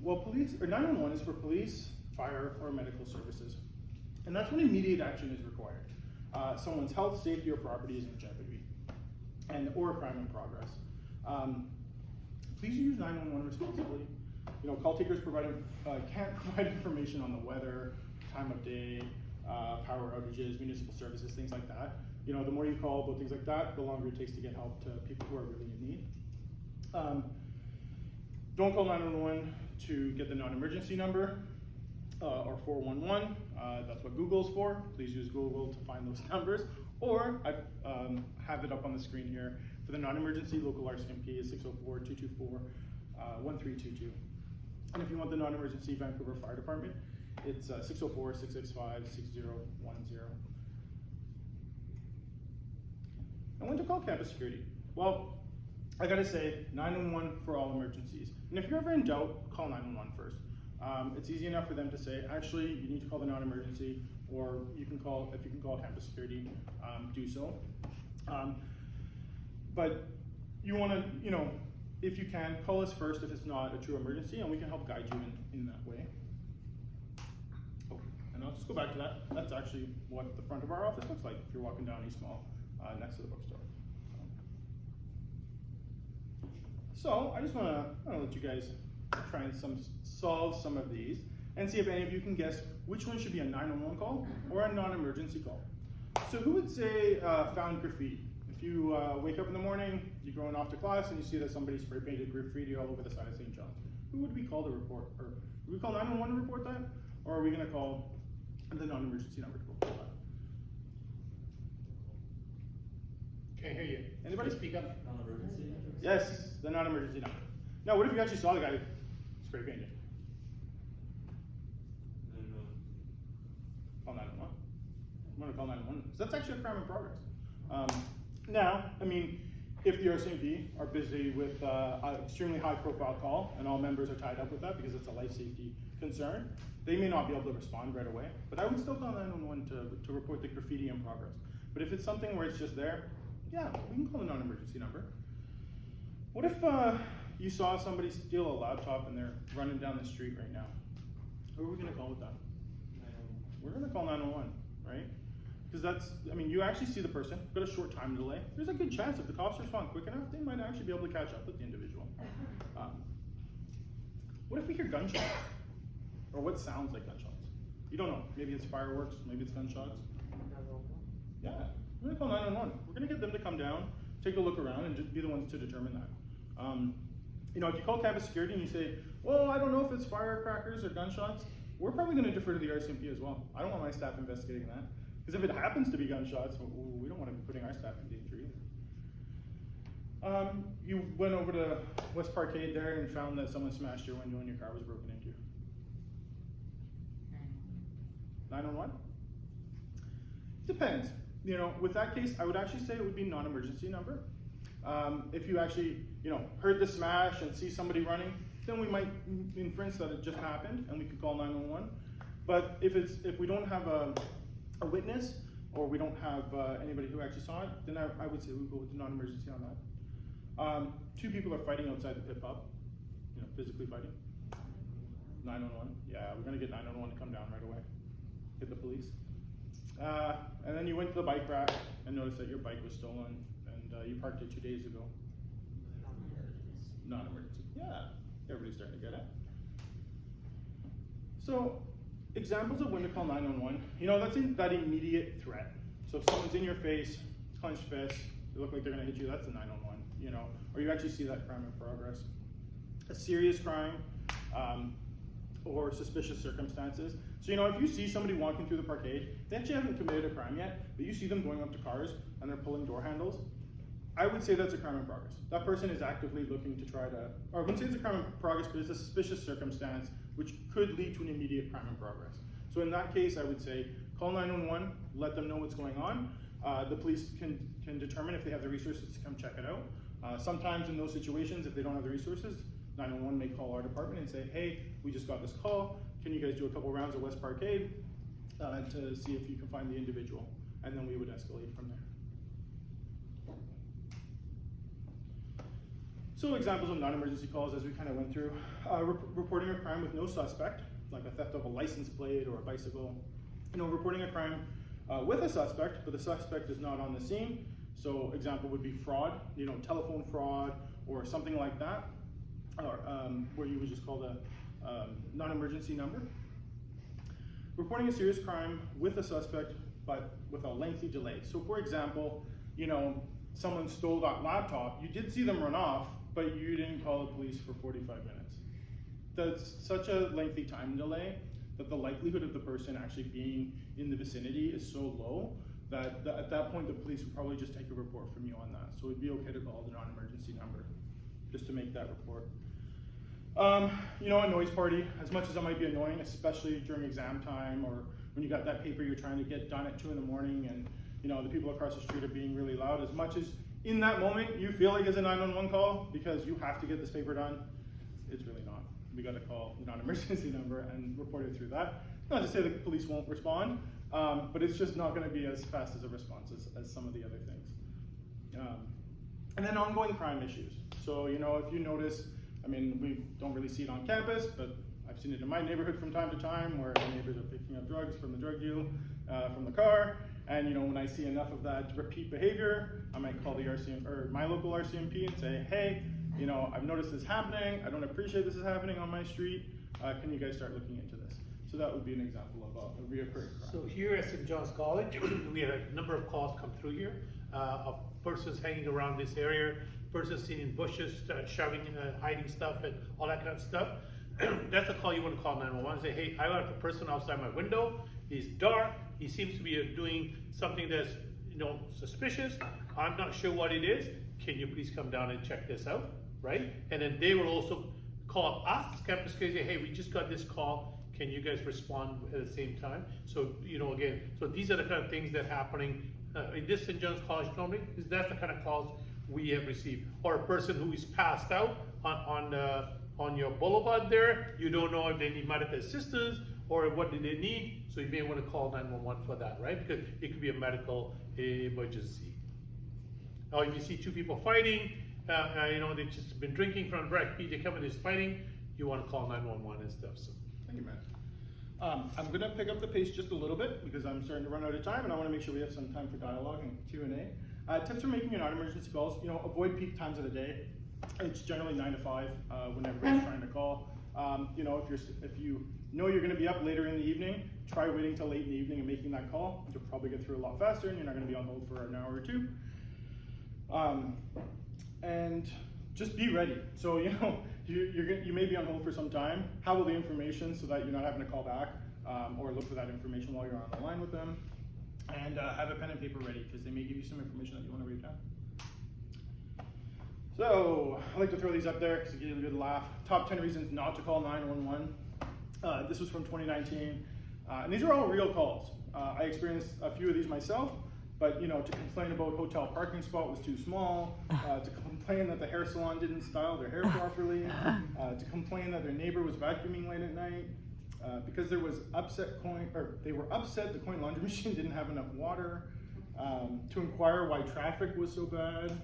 Well, 911 is for police, fire, or medical services. And that's when immediate action is required. Someone's health, safety, or property is in jeopardy, or a crime in progress. Please use 911 responsibly. You know, call takers can't provide information on the weather, time of day, power outages, municipal services, things like that. You know, the more you call about things like that, the longer it takes to get help to people who are really in need. Don't call 911 to get the non-emergency number or 411. That's what Google's for. Please use Google to find those numbers. Or I have it up on the screen here. For the non-emergency, local RCMP is 604-224-1322. And if you want the non-emergency Vancouver Fire Department, it's 604-665-6010. And when to call Campus Security? Well, I gotta say, 911 for all emergencies. And if you're ever in doubt, call 911 first. It's easy enough for them to say, actually, you need to call the non-emergency, or if you can call Campus Security, do so. But you wanna, you know, if you can, call us first if it's not a true emergency, and we can help guide you in that way. Oh, and I'll just go back to that. That's actually what the front of our office looks like if you're walking down East Mall, next to the bookstore. So I just wanna let you guys try and solve some of these and see if any of you can guess which one should be a 911 call or a non-emergency call. So who would say found graffiti? If you wake up in the morning, you're going off to class and you see that somebody spray painted graffiti all over the side of St. John's, who would we call to report? Or would we call 911 to report that? Or are we gonna call the non-emergency number to report that? Can't hear you. Anybody speak up? Non-emergency? Yes, the non-emergency number. Now, what if you actually saw the guy spray painted? call 911. I'm gonna call 911, because that's actually a crime in progress. Now, I mean, if the RCMP are busy with an extremely high profile call, and all members are tied up with that because it's a life safety concern, they may not be able to respond right away. But I would still call 911 to report the graffiti in progress. But if it's something where it's just there, yeah, we can call a non-emergency number. What if you saw somebody steal a laptop and they're running down the street right now? Who are we gonna call with that? We're gonna call 911, right? Because that's, I mean, you actually see the person, got a short time delay. There's a good chance if the cops respond quick enough, they might actually be able to catch up with the individual. What if we hear gunshots? Or what sounds like gunshots? You don't know, maybe it's fireworks, maybe it's gunshots. Yeah, we're gonna call 911. We're gonna get them to come down, take a look around, and just be the ones to determine that. You know, if you call Campus Security and you say, well, I don't know if it's firecrackers or gunshots, we're probably gonna defer to the RCMP as well. I don't want my staff investigating that. Because if it happens to be gunshots, we don't want to be putting our staff in danger either. You went over to West Parkade there and found that someone smashed your window and your car was broken into. 911? Depends. You know, with that case, I would actually say it would be non-emergency number. If you actually, you know, heard the smash and see somebody running, then we might inference that it just happened and we could call 911. But if we don't have a witness, or we don't have anybody who actually saw it, then I would say we go with the non-emergency on that. 2 people are fighting outside the pit pub, you know, physically fighting. 911, yeah, we're gonna get 911 to come down right away. Hit the police. And then you went to the bike rack and noticed that your bike was stolen, and you parked it 2 days ago. Non-emergency, yeah, everybody's starting to get it. So, examples of when to call 911, you know, that's that immediate threat. So if someone's in your face, clenched fist, they look like they're gonna hit you, that's a 911, you know, or you actually see that crime in progress. A serious crime, or suspicious circumstances. So, you know, if you see somebody walking through the parkade, they actually haven't committed a crime yet, but you see them going up to cars and they're pulling door handles, I would say that's a crime in progress. That person is actively looking to try to, or I wouldn't say it's a crime in progress, but it's a suspicious circumstance which could lead to an immediate crime in progress. So in that case, I would say call 911, let them know what's going on. The police can determine if they have the resources to come check it out. Sometimes in those situations, if they don't have the resources, 911 may call our department and say, hey, we just got this call. Can you guys do a couple rounds of West Parkade to see if you can find the individual? And then we would escalate from there. So examples of non-emergency calls as we kind of went through. Reporting a crime with no suspect, like a theft of a license plate or a bicycle. You know, reporting a crime with a suspect, but the suspect is not on the scene. So example would be fraud, you know, telephone fraud or something like that, or where you would just call the non-emergency number. Reporting a serious crime with a suspect, but with a lengthy delay. So for example, you know, someone stole that laptop, you did see them run off, but you didn't call the police for 45 minutes. That's such a lengthy time delay that the likelihood of the person actually being in the vicinity is so low that at that point the police would probably just take a report from you on that. So it'd be okay to call the non-emergency number just to make that report. You know, a noise party, as much as it might be annoying, especially during exam time or when you got that paper you're trying to get done at 2 in the morning and you know the people across the street are being really loud, as much as in that moment you feel like it's a 911 call because you have to get this paper done, it's really not. We got to call the non-emergency number and report it through that. Not to say the police won't respond, but it's just not going to be as fast as a response as some of the other things. And then ongoing crime issues. So, you know, if you notice, I mean, we don't really see it on campus, but I've seen it in my neighborhood from time to time where the neighbors are picking up drugs from the drug deal from the car. And, you know, when I see enough of that repeat behavior, I might call the RCM or my local RCMP and say, hey, you know, I've noticed this happening. I don't appreciate this is happening on my street. Can you guys start looking into this? So that would be an example of a reoccurring crime. So here at St. John's College, we had a number of calls come through here of persons hanging around this area, persons sitting in bushes, shoving, hiding stuff and all that kind of stuff. That's a call you want to call 911 and say, hey, I got a person outside my window. He's dark. He seems to be doing something that's, you know, suspicious. I'm not sure what it is. Can you please come down and check this out, right? And then they will also call us, Campus Security, say, hey, we just got this call. can you guys respond at the same time? So, again, so these are the kind of things that happening in this St. John's College normally, that's the kind of calls we have received. Or a person who is passed out on your boulevard there, you don't know if they need medical assistance or what do they need, so you may want to call 911 for that, right? Because it could be a medical emergency. Or if you see two people fighting, they've just been drinking from wreck, they come in, is fighting, you want to call 911 and stuff. So. Thank you, Matt. I'm going to pick up the pace just a little bit because I'm starting to run out of time, and I want to make sure we have some time for dialogue and Q&A. Tips for making non-emergency calls: avoid peak times of the day. It's generally 9 to 5 when everybody's trying to call. If you know you're going to be up later in the evening, try waiting till late in the evening and making that call. You'll probably get through a lot faster, and you're not going to be on hold for an hour or two. And just be ready. So you may be on hold for some time. Have all the information so that you're not having to call back or look for that information while you're on the line with them. And have a pen and paper ready because they may give you some information that you want to write down. So I like to throw these up there because it gives you a good laugh. Top 10 reasons not to call 911. This was from 2019, and these are all real calls. I experienced a few of these myself, but to complain about hotel parking spot was too small, to complain that the hair salon didn't style their hair properly, to complain that their neighbor was vacuuming late at night, because they were upset the coin laundry machine didn't have enough water, to inquire why traffic was so bad,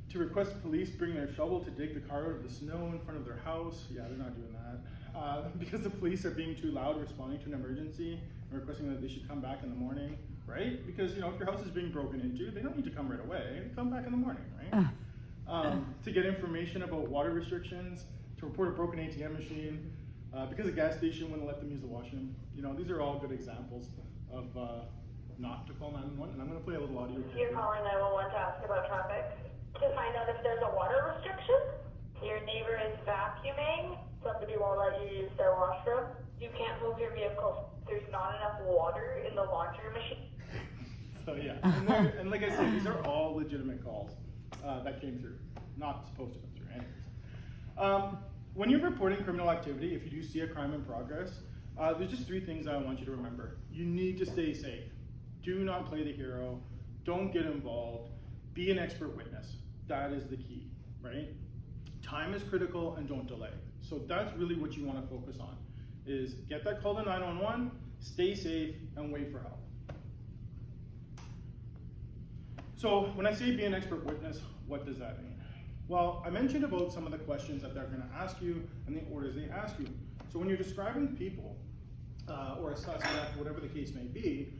to request police bring their shovel to dig the car out of the snow in front of their house. Yeah, they're not doing that. Because the police are being too loud responding to an emergency and requesting that they should come back in the morning, right? Because if your house is being broken into, they don't need to come right away. They come back in the morning, right? To get information about water restrictions, to report a broken ATM machine, because a gas station wouldn't let them use the washroom. These are all good examples of not to call 911, and I'm going to play a little audio. You're calling 911 to ask about traffic? To find out if there's a water restriction? Your neighbor is vacuuming? Somebody won't let you use their washroom? You can't move your vehicle. There's not enough water in the laundry machine? So yeah, and like I said, these are all legitimate calls that came through. Not supposed to come through anyways. When you're reporting criminal activity, if you do see a crime in progress, there's just 3 things I want you to remember. You need to stay safe. Do not play the hero. Don't get involved. Be an expert witness. That is the key, right? Time is critical and don't delay. So that's really what you want to focus on, is get that call to 911, stay safe, and wait for help. So when I say be an expert witness, what does that mean? Well, I mentioned about some of the questions that they're going to ask you and the orders they ask you. So when you're describing people or a suspect, whatever the case may be,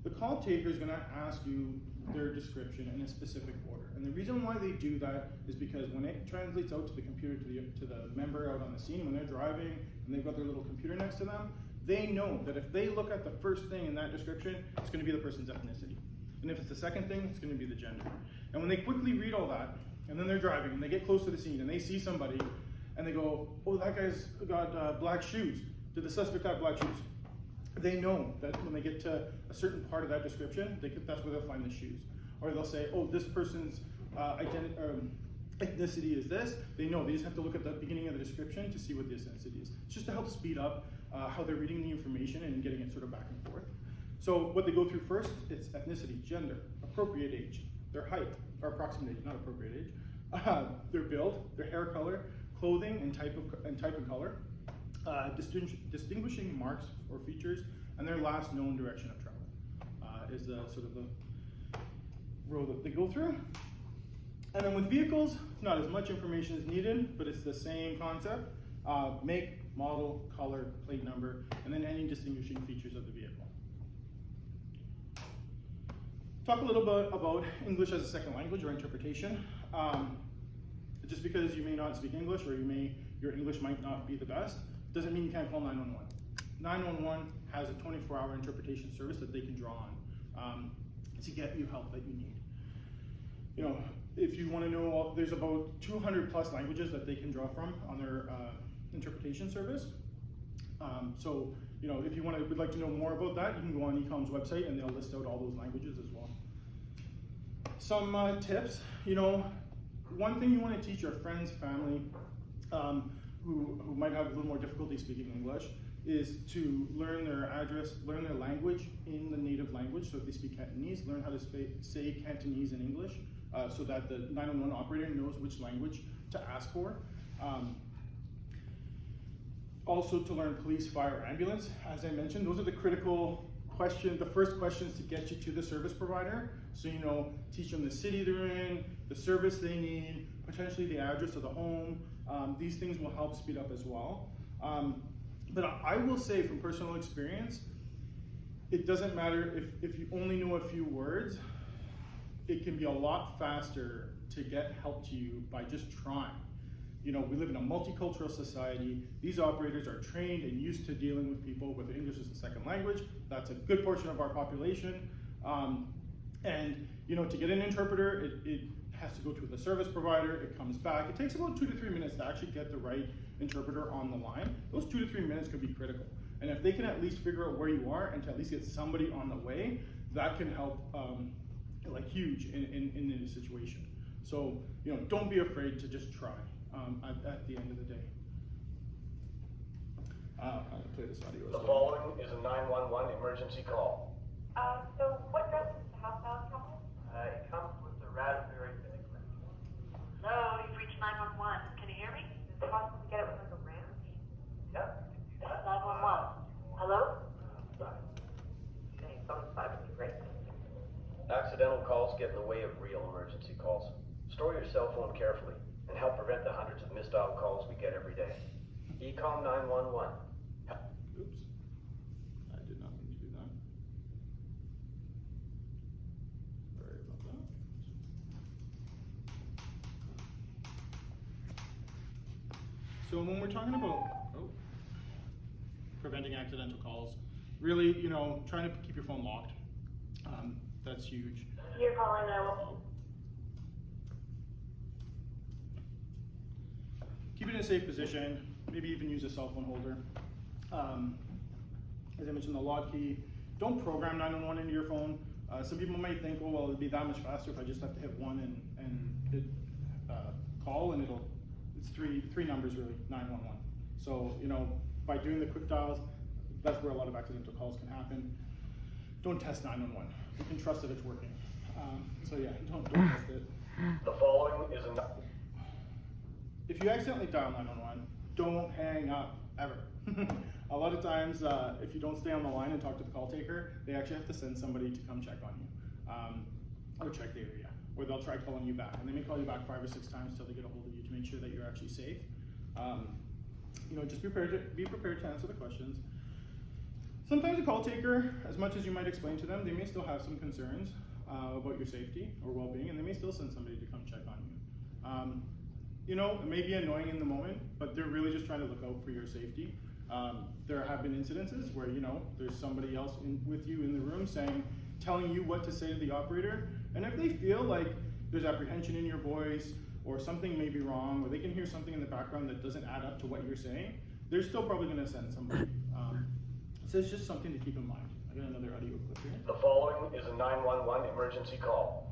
the call taker is going to ask you their description in a specific order. And the reason why they do that is because when it translates out to the computer, to the member out on the scene, when they're driving and they've got their little computer next to them, they know that if they look at the first thing in that description, it's going to be the person's ethnicity. And if it's the second thing, it's going to be the gender. And when they quickly read all that, and then they're driving, and they get close to the scene, and they see somebody, and they go, oh, that guy's got black shoes. Did the suspect have black shoes? They know that when they get to a certain part of that description, that's where they'll find the shoes. Or they'll say, oh, this person's ethnicity is this. They know, they just have to look at the beginning of the description to see what the ethnicity is. It's just to help speed up how they're reading the information and getting it sort of back and forth. So what they go through first, it's ethnicity, gender, appropriate age, their height, or approximate age, not appropriate age, their build, their hair color, clothing and type and color, distinguishing marks or features, and their last known direction of travel is sort of the row that they go through. And then with vehicles, not as much information is needed, but it's the same concept. Make, model, color, plate number, and then any distinguishing features of the vehicle. Talk a little bit about English as a second language or interpretation. Just because you may not speak English or your English might not be the best, doesn't mean you can't call 911. 911 has a 24-hour interpretation service that they can draw on to get you help that you need. If you want to know, there's about 200 plus languages that they can draw from on their interpretation service. So, if you would like to know more about that, you can go on Ecom's website and they'll list out all those languages as well. Some tips, one thing you want to teach your friends, family, who might have a little more difficulty speaking English is to learn their address, learn their language in the native language. So if they speak Cantonese, learn how to say Cantonese in English so that the 911 operator knows which language to ask for. Also to learn police, fire, ambulance. As I mentioned, those are the critical questions, the first questions to get you to the service provider. So, you know, teach them the city they're in, the service they need, potentially the address of the home. These things will help speed up as well. But I will say from personal experience, it doesn't matter if you only know a few words, it can be a lot faster to get help to you by just trying. You know, we live in a multicultural society. These operators are trained and used to dealing with people with English as a second language. That's a good portion of our population. And, you know, to get an interpreter, it has to go to the service provider, it comes back. It takes about 2 to 3 minutes to actually get the right interpreter on the line. Those 2 to 3 minutes could be critical. And if they can at least figure out where you are and to at least get somebody on the way, that can help like huge in this situation. So, you know, don't be afraid to just try at the end of the day. I'll play this audio as The well. following is a 911 emergency call. So what does the housebound come with? It comes with the raspberry vinaigrette. Hello, you've reached 911. Can you hear me? Is it possible to get it with like a ranch? Yep. 911. Hello? Right. Okay, phone 5 would be great. Accidental calls get in the way of real emergency calls. Store your cell phone carefully and help prevent the hundreds of missed dial calls we get every day. Ecom 911. Oops. I did not mean to do that. Sorry about that. So when we're talking about preventing accidental calls, really, you know, trying to keep your phone locked. That's huge. You're calling 911. Keep it in a safe position, maybe even use a cell phone holder. As I mentioned, the lock key, don't program 911 into your phone. Some people might think, oh, well, it'd be that much faster if I just have to hit one and hit call, and it's three numbers really, 911. So, you know, by doing the quick dials, that's where a lot of accidental calls can happen. Don't test 911. You can trust that it's working. So yeah, don't test it. The following is a... If you accidentally dial 911, don't hang up, ever. A lot of times, if you don't stay on the line and talk to the call taker, they actually have to send somebody to come check on you, or check the area, or they'll try calling you back. And they may call you back 5 or 6 times till they get a hold of you to make sure that you're actually safe. You know, just be prepared to answer the questions. Sometimes a call taker, as much as you might explain to them, they may still have some concerns about your safety or well-being, and they may still send somebody to come check on you. You know, it may be annoying in the moment, but they're really just trying to look out for your safety. There have been incidences where, you know, there's somebody else with you in the room telling you what to say to the operator, and if they feel like there's apprehension in your voice, or something may be wrong, or they can hear something in the background that doesn't add up to what you're saying, they're still probably gonna send somebody. So it's just something to keep in mind. I got another audio clip here. The following is a 911 emergency call.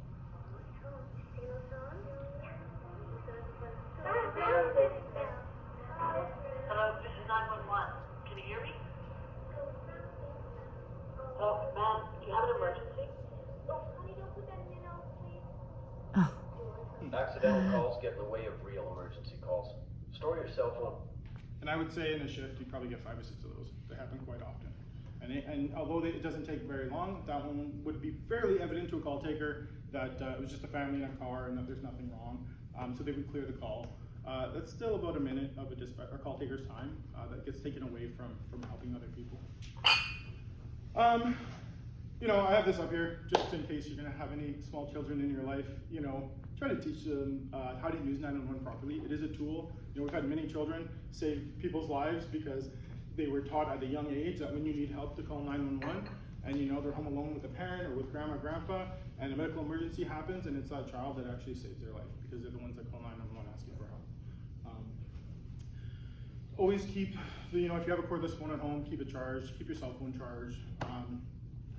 Hello, this is 911. Can you hear me? Hello, ma'am, do you have an emergency? Accidental calls get in the way of real emergency calls. Store your cell phone. And I would say in a shift, you probably get 5 or 6 of those. They happen quite often. And although it doesn't take very long, that one would be fairly evident to a call taker that it was just a family in a car and that there's nothing wrong. So they would clear the call. That's still about a minute of a dispatch or call taker's time that gets taken away from helping other people. You know, I have this up here just in case you're gonna have any small children in your life. You know, try to teach them how to use 911 properly. It is a tool. You know, we've had many children save people's lives because they were taught at a young age that when you need help to call 911, and you know they're home alone with a parent or with grandma, grandpa, and a medical emergency happens, and it's that child that actually saves their life because they're the ones that call 911 asking for help. Always keep, you know, if you have a cordless phone at home, keep it charged. Keep your cell phone charged.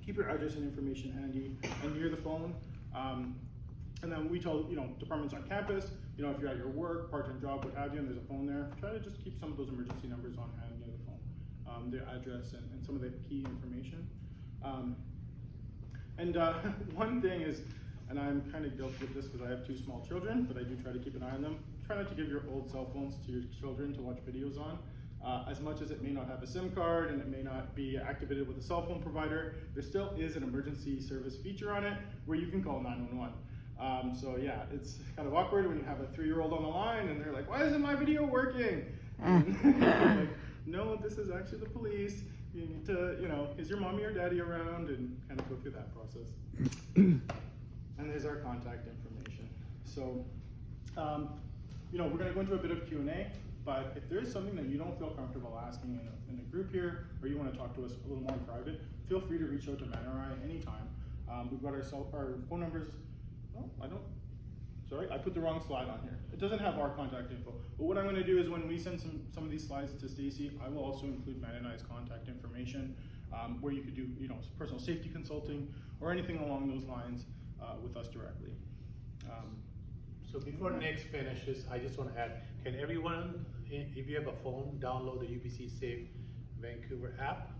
Keep your address and information handy and near the phone. And then we tell, you know, departments on campus, you know, if you're at your work, part-time job, what have you, and there's a phone there, try to just keep some of those emergency numbers on hand near the phone, their address and some of the key information. One thing is, and I'm kind of guilty of this because I have 2 small children, but I do try to keep an eye on them. Try not to give your old cell phones to your children to watch videos on. As much as it may not have a SIM card and it may not be activated with a cell phone provider, there still is an emergency service feature on it where you can call 911. So yeah, it's kind of awkward when you have a 3-year-old on the line and they're like, why isn't my video working? Like, no, this is actually the police. You need to, you know, is your mommy or daddy around, and kind of go through that process. And there's our contact information. So, you know, we're going to go into a bit of Q&A, but if there's something that you don't feel comfortable asking in a group here, or you want to talk to us a little more in private, feel free to reach out to Matt or I anytime. We've got our phone numbers. Oh, sorry, I put the wrong slide on here. It doesn't have our contact info. But what I'm going to do is when we send some of these slides to Stacy, I will also include Matt and I's contact information, where you could do, you know, personal safety consulting or anything along those lines with us directly. So before Nick finishes, I just want to add, can everyone, if you have a phone, download the UBC Safe Vancouver app.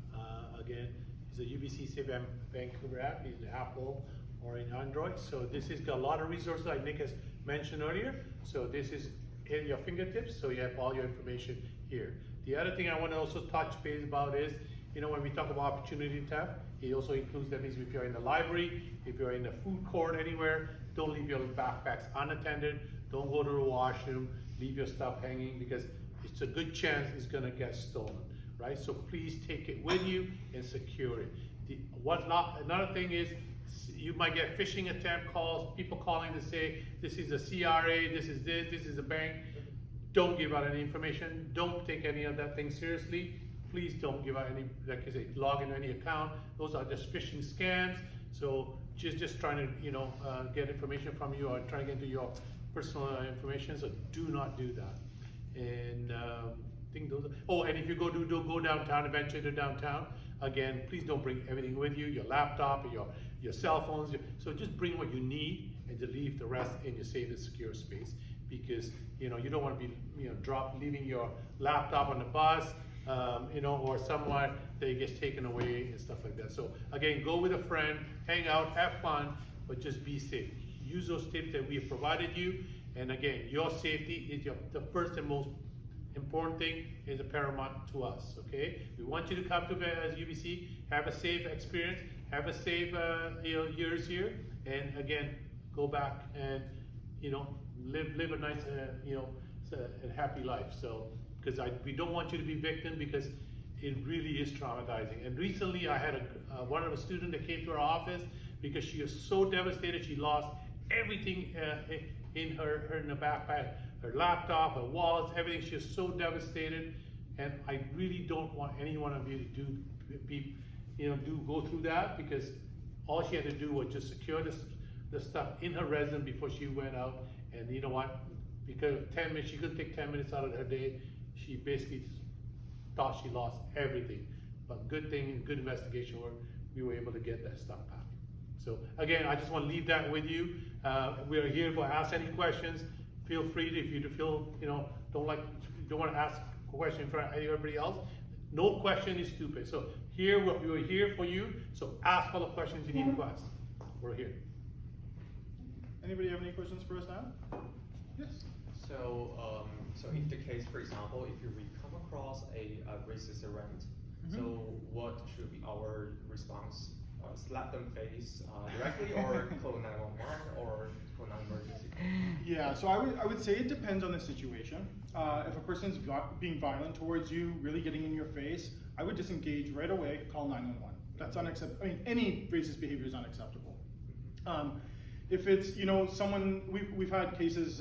Again, it's a UBC Safe Vancouver app, it's in Apple or in Android. So this has got a lot of resources like Nick has mentioned earlier. So this is at your fingertips, so you have all your information here. The other thing I want to also touch base about is, you know, when we talk about opportunity theft, it also includes, that means if you're in the library, if you're in the food court anywhere, don't leave your backpacks unattended, don't go to the washroom, leave your stuff hanging, because it's a good chance it's gonna get stolen, right? So please take it with you and secure it. Another thing is, you might get phishing attempt calls, people calling to say, this is a CRA, this is a bank. Don't give out any information, don't take any of that thing seriously. Please don't give out any, like I say, log into any account. Those are just phishing scams. So just trying to, you know, get information from you or trying to get into your personal information. So do not do that. And I think those. And if you go downtown, eventually to downtown, again, please don't bring everything with you, your laptop or your cell phones. So just bring what you need and to leave the rest in your safe and secure space, because you know you don't want to be, you know, leaving your laptop on the bus. You know, or somewhere that it gets taken away and stuff like that. So again, go with a friend, hang out, have fun, but just be safe. Use those tips that we have provided you. And again, your safety is the first and most important thing, is paramount to us, okay? We want you to come to as UBC, have a safe experience, have a safe years here, and again, go back and, you know, live a nice, you know, a happy life. So, because we don't want you to be victim, because it really is traumatizing. And recently I had one of the students that came to our office because she was so devastated. She lost everything in the backpack, her laptop, her wallets, everything. She was so devastated. And I really don't want any one of you to go through that, because all she had to do was just secure the stuff in her residence before she went out. And you know what? Because 10 minutes, she couldn't take 10 minutes out of her day. She basically thought she lost everything. But good thing, good investigation work, we were able to get that stuff back. So again, I just want to leave that with you. We are here to ask any questions. Feel free to, if you feel, you know, don't want to ask a question in front of everybody else. No question is stupid. So here, we are here for you. So ask all the questions you need to ask. We're here. Anybody have any questions for us now? Yes. So, so in the case, for example, if we come across a racist event, so what should be our response? Slap them face directly, or call 911, or call 911? Yeah, so I would say it depends on the situation. If a person's being violent towards you, really getting in your face, I would disengage right away, call 911. That's unacceptable. I mean, any racist behavior is unacceptable. If it's, you know, someone, we've had cases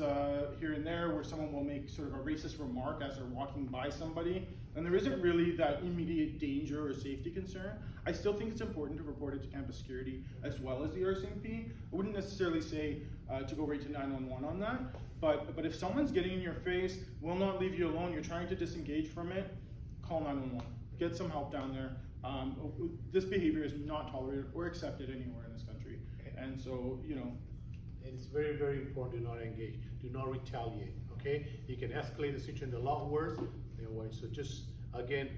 here and there where someone will make sort of a racist remark as they're walking by somebody, and there isn't really that immediate danger or safety concern. I still think it's important to report it to Campus Security as well as the RCMP. I wouldn't necessarily say to go right to 911 on that, but if someone's getting in your face, will not leave you alone, you're trying to disengage from it, call 911. Get some help down there. This behavior is not tolerated or accepted anywhere in this country. And so, you know, and it's very, very important to not engage, do not retaliate, okay? You can escalate the situation a lot worse, so just, again,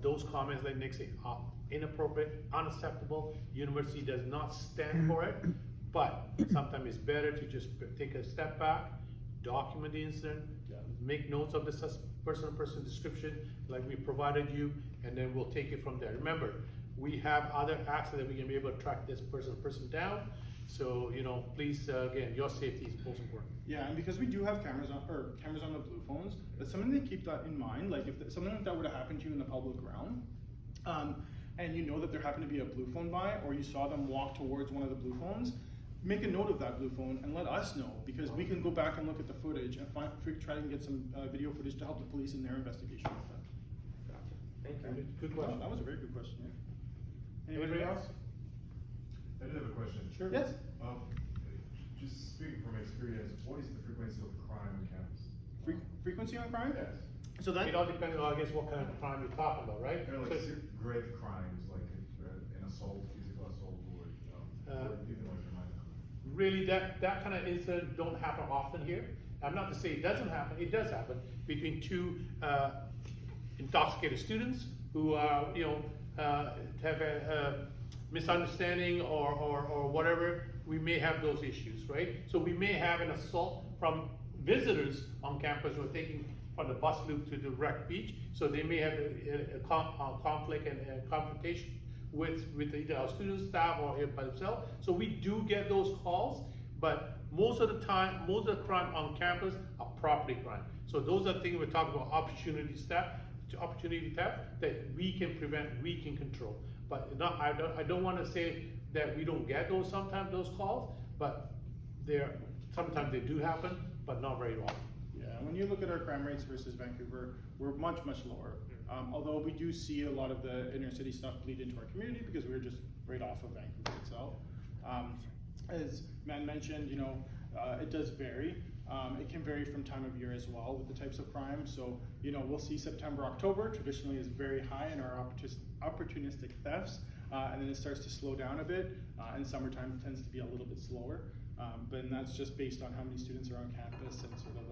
those comments like Nick said, are inappropriate, unacceptable. University does not stand for it, but sometimes it's better to just take a step back, document the incident, make notes of the person description like we provided you, and then we'll take it from there. Remember, we have other acts that we can be able to track this person down. So, please, again, your safety is most important. Yeah, and because we do have cameras on the blue phones, that's something to keep that in mind. Like if something like that were to happen to you in the public realm, and you know that there happened to be a blue phone by, or you saw them walk towards one of the blue phones, make a note of that blue phone and let us know, because we can go back and look at the footage and try and get some video footage to help the police in their investigation of that. Thank you. Good question. That was a very good question. Yeah. Anybody else? I did have a question. Sure. Yes. Just speaking from experience, what is the frequency of crime on campus? Frequency on crime? Yes. So that It all depends on, I guess, what kind of crime you're talking about, right? They're like So- grave crimes, like an assault, physical assault, or even like a minor. Really, that kind of incident don't happen often here. I'm not to say it doesn't happen, it does happen between two intoxicated students who have a misunderstanding or whatever. We may have those issues, right? So we may have an assault from visitors on campus who are taking from the bus loop to the rec beach. So they may have a conflict and a confrontation with either our students, staff, or by themselves. So we do get those calls, but most of the time, most of the crime on campus are property crime. So those are things we're talking about, opportunity theft that we can prevent, we can control. But I don't want to say that we don't get those calls, but sometimes they do happen, but not very often. Yeah, when you look at our crime rates versus Vancouver, we're much lower. Although we do see a lot of the inner city stuff bleed into our community because we're just right off of Vancouver itself. As Man mentioned, it does vary. It can vary from time of year as well with the types of crime. So, we'll see September, October traditionally is very high in our opportunistic thefts, and then it starts to slow down a bit, and summertime tends to be a little bit slower. But that's just based on how many students are on campus and sort of